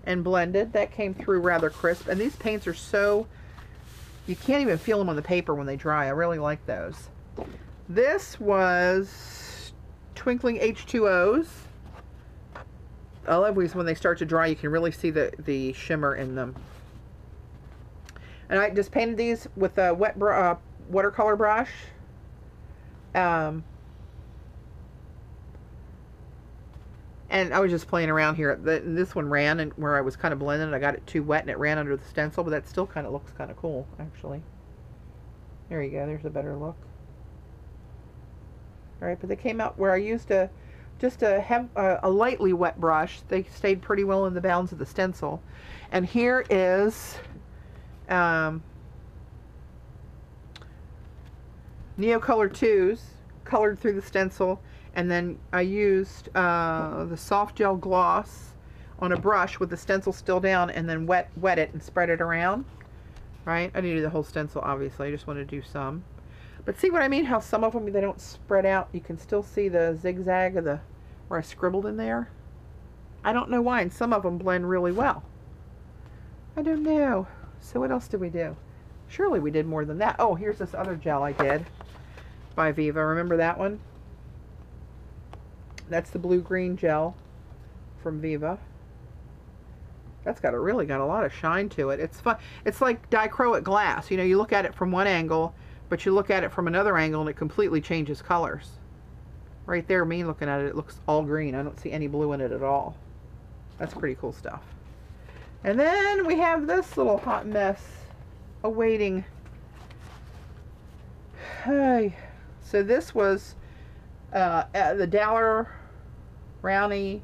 and blended. That came through rather crisp, and these paints are so, you can't even feel them on the paper when they dry. I really like those. This was Twinkling H2Os. I love these when they start to dry. You can really see the shimmer in them. And I just painted these with a wet watercolor brush. And I was just playing around here. This one ran, and where I was kind of blending, I got it too wet and it ran under the stencil, but that still kind of looks kind of cool, actually. There you go, there's a better look. Alright, but they came out where I used just a lightly wet brush. They stayed pretty well in the bounds of the stencil. And here is Neocolor 2s colored through the stencil, and then I used the soft gel gloss on a brush with the stencil still down, and then wet it and spread it around. Right? I didn't do the whole stencil, obviously. I just want to do some. But see what I mean? How some of them, they don't spread out. You can still see the zigzag of where I scribbled in there. I don't know why, and some of them blend really well. I don't know. So what else did we do? Surely we did more than that. Oh, here's this other gel I did by Viva. Remember that one? That's the blue-green gel from Viva. That's really got a lot of shine to it. It's fun. It's like dichroic glass. You know, you look at it from one angle, but you look at it from another angle and it completely changes colors. Right there, me looking at it, it looks all green. I don't see any blue in it at all. That's pretty cool stuff. And then we have this little hot mess awaiting. Hey. So this was the Daler Rowney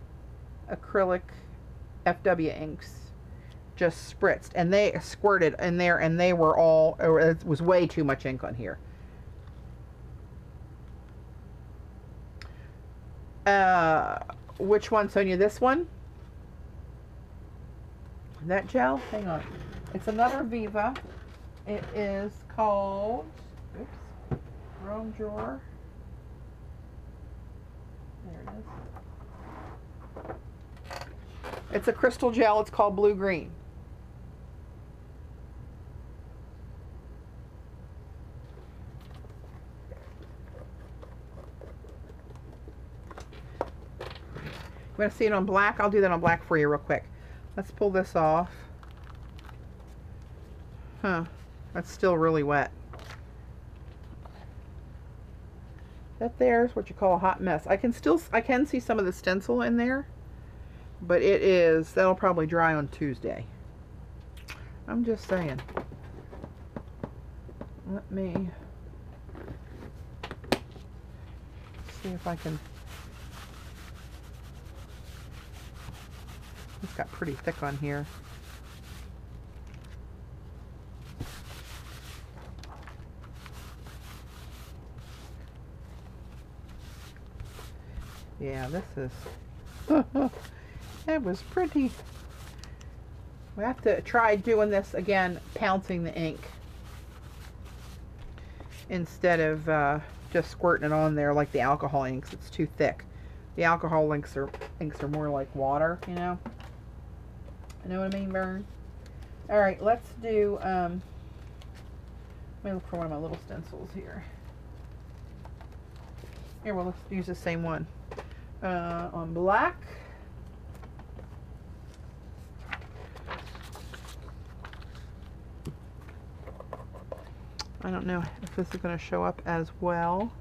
acrylic FW inks just spritzed, and they squirted in there, and they were all, it was way too much ink on here. Which one, Sonia? This one? That gel? Hang on. It's another Viva. It is called, oops, Rome Drawer. There it is. It's a crystal gel. It's called Blue Green. You want to see it on black? I'll do that on black for you real quick. Let's pull this off. Huh. That's still really wet. That there's what you call a hot mess. I can see some of the stencil in there, but that'll probably dry on Tuesday. I'm just saying. Let me see if I can. It's got pretty thick on here. Yeah, this is, it was pretty. We have to try doing this again, pouncing the ink instead of just squirting it on there like the alcohol inks. It's too thick. The alcohol inks are more like water, you know. You know what I mean, Vern? All right, let's do, let me look for one of my little stencils here. Here, well, let's use the same one. On black. I don't know if this is going to show up as well,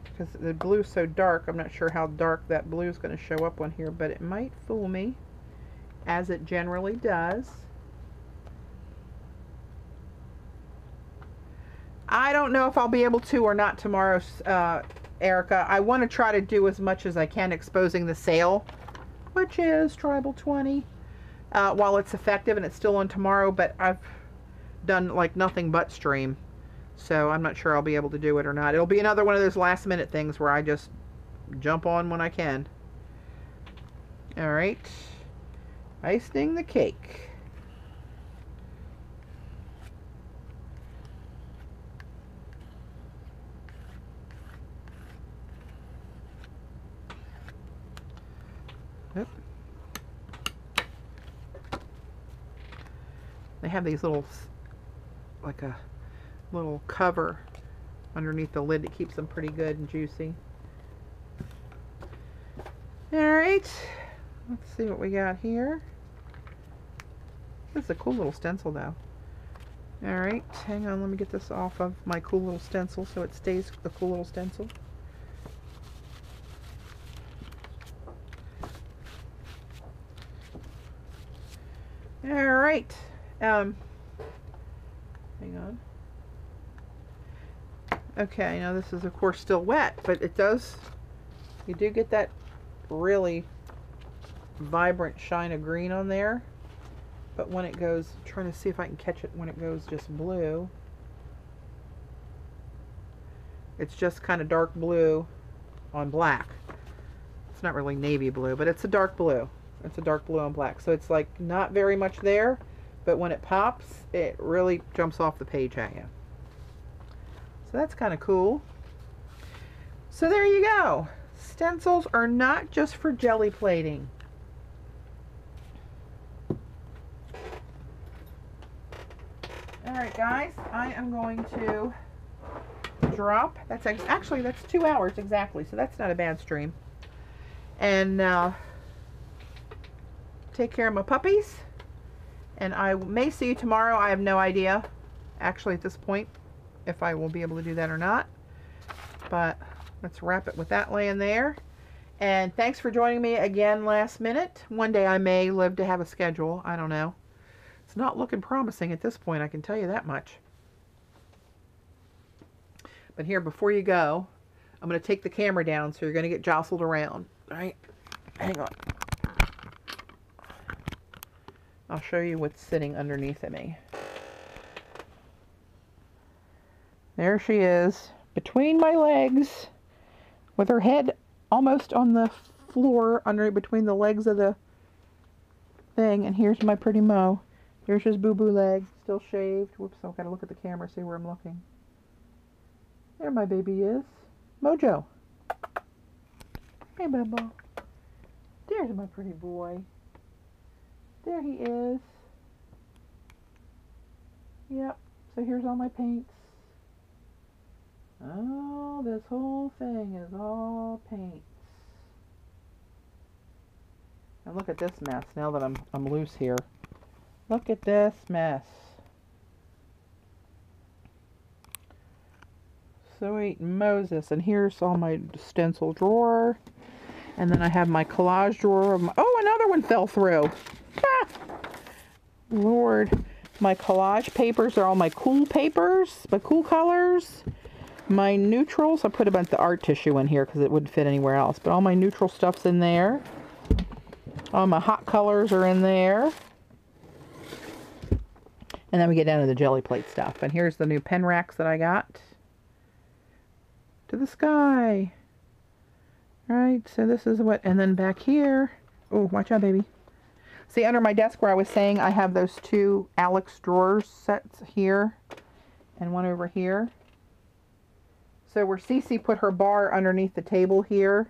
because the blue's so dark. I'm not sure how dark that blue is going to show up on here, but it might fool me, as it generally does. I don't know if I'll be able to or not tomorrow, Erica. I want to try to do as much as I can exposing the sale, which is TRIBAL20, while it's effective, and it's still on tomorrow, but I've done like nothing but stream, so I'm not sure I'll be able to do it or not. It'll be another one of those last minute things where I just jump on when I can. All right, icing the cake. Yep. They have these little, like a little cover underneath the lid that keeps them pretty good and juicy. Alright, let's see what we got here. This is a cool little stencil though. Alright, hang on, let me get this off of my cool little stencil so it stays a cool little stencil. Alright, hang on. Okay, now this is of course still wet, but it does, you do get that really vibrant shine of green on there. But when it goes, I'm trying to see if I can catch it when it goes just blue. It's just kind of dark blue on black. It's not really navy blue, but it's a dark blue. It's a dark blue on black. So it's like not very much there, but when it pops, it really jumps off the page at you. So that's kind of cool. So there you go. Stencils are not just for jelly plating. Alright guys, I am going to drop, actually that's 2 hours exactly, so that's not a bad stream. And take care of my puppies, and I may see you tomorrow. I have no idea actually at this point if I will be able to do that or not, but let's wrap it with that laying there. And thanks for joining me again last minute. One day I may live to have a schedule. I don't know. It's not looking promising at this point, I can tell you that much. But here, before you go, I'm going to take the camera down so you're going to get jostled around. All right? Hang on. I'll show you what's sitting underneath of me. There she is, between my legs, with her head almost on the floor, between the legs of the thing. And here's my pretty Mo. Here's his boo-boo leg, still shaved. Whoops, I've got to look at the camera, see where I'm looking. There my baby is. Mojo. Hey, Bubba. There's my pretty boy. There he is. Yep, so here's all my paints. Oh, this whole thing is all paints. And look at this mess now that I'm loose here. Look at this mess. Sweet Moses. And here's all my stencil drawer. And then I have my collage drawer of my, oh, another one fell through. Ah! Lord. My collage papers are all my cool papers, my cool colors. My neutrals, I put a bunch of art tissue in here because it wouldn't fit anywhere else. But all my neutral stuff's in there. All my hot colors are in there. And then we get down to the jelly plate stuff. And here's the new pen racks that I got. To the sky. Right, so this is what, and then back here. Oh, watch out, baby. See, under my desk where I was saying I have those two Alex drawers sets here. And one over here. So where Cece put her bar underneath the table here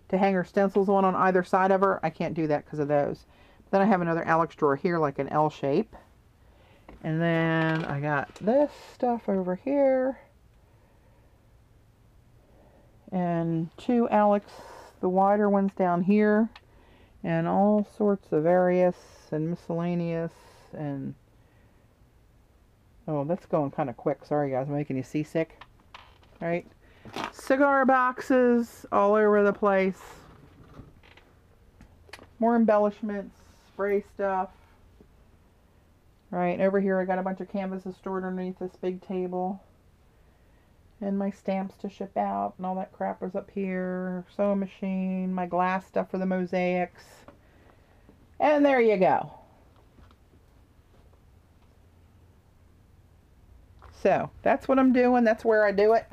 to hang her stencils on either side of her, I can't do that because of those. Then I have another Alex drawer here like an L shape. And then I got this stuff over here. And two Alex, the wider ones down here. And all sorts of various and miscellaneous and... Oh, that's going kind of quick. Sorry guys, I'm making you seasick. Right? Cigar boxes all over the place. More embellishments, spray stuff. Right, over here I got a bunch of canvases stored underneath this big table. And my stamps to ship out and all that crap was up here. Sewing machine, my glass stuff for the mosaics. And there you go. So, that's what I'm doing. That's where I do it.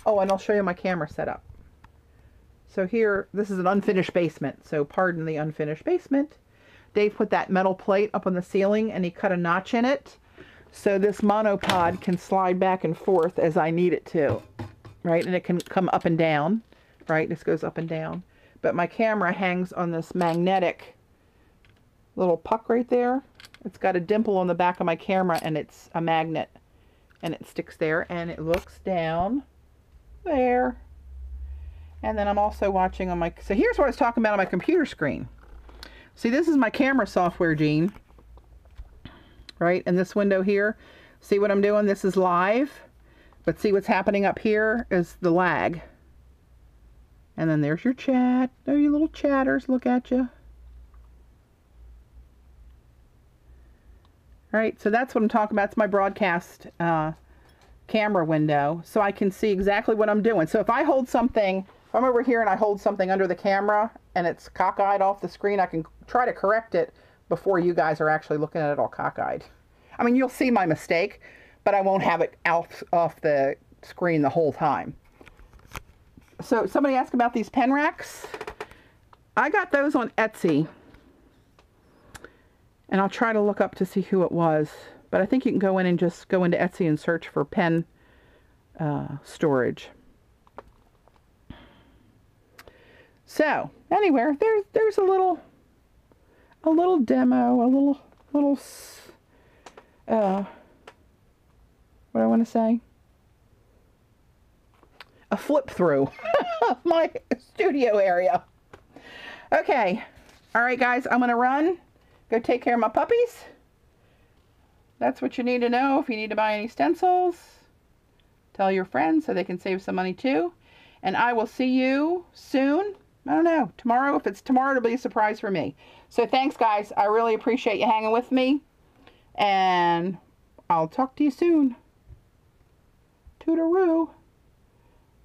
Oh, and I'll show you my camera setup. So here, this is an unfinished basement. So pardon the unfinished basement. Dave put that metal plate up on the ceiling and he cut a notch in it. So this monopod can slide back and forth as I need it to. Right? And it can come up and down. Right? This goes up and down. But my camera hangs on this magnetic little puck right there. It's got a dimple on the back of my camera and it's a magnet. And it sticks there and it looks down there. And then I'm also watching on my, so here's what I was talking about on my computer screen. See, this is my camera software, Gene. Right? And this window here, see what I'm doing? This is live. But see what's happening up here is the lag. And then there's your chat. There you little chatters, look at you. Right, so that's what I'm talking about. It's my broadcast camera window, so I can see exactly what I'm doing. So if I hold something, if I'm over here and I hold something under the camera and it's cockeyed off the screen, I can try to correct it before you guys are actually looking at it all cockeyed. I mean, you'll see my mistake, but I won't have it off the screen the whole time. So somebody asked about these pen racks. I got those on Etsy. And I'll try to look up to see who it was. But I think you can go in and just go into Etsy and search for pen storage. So, anyway, there's a little demo, a little what do I want to say? A flip through of my studio area. Okay. All right, guys, I'm going to run. Go take care of my puppies. That's what you need to know if you need to buy any stencils. Tell your friends so they can save some money too. And I will see you soon. I don't know, tomorrow. If it's tomorrow, it'll be a surprise for me. So thanks, guys. I really appreciate you hanging with me. And I'll talk to you soon. Toodaloo.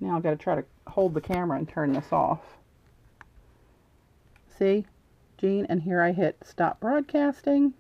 Now I've got to try to hold the camera and turn this off. See, Jean, and here I hit stop broadcasting.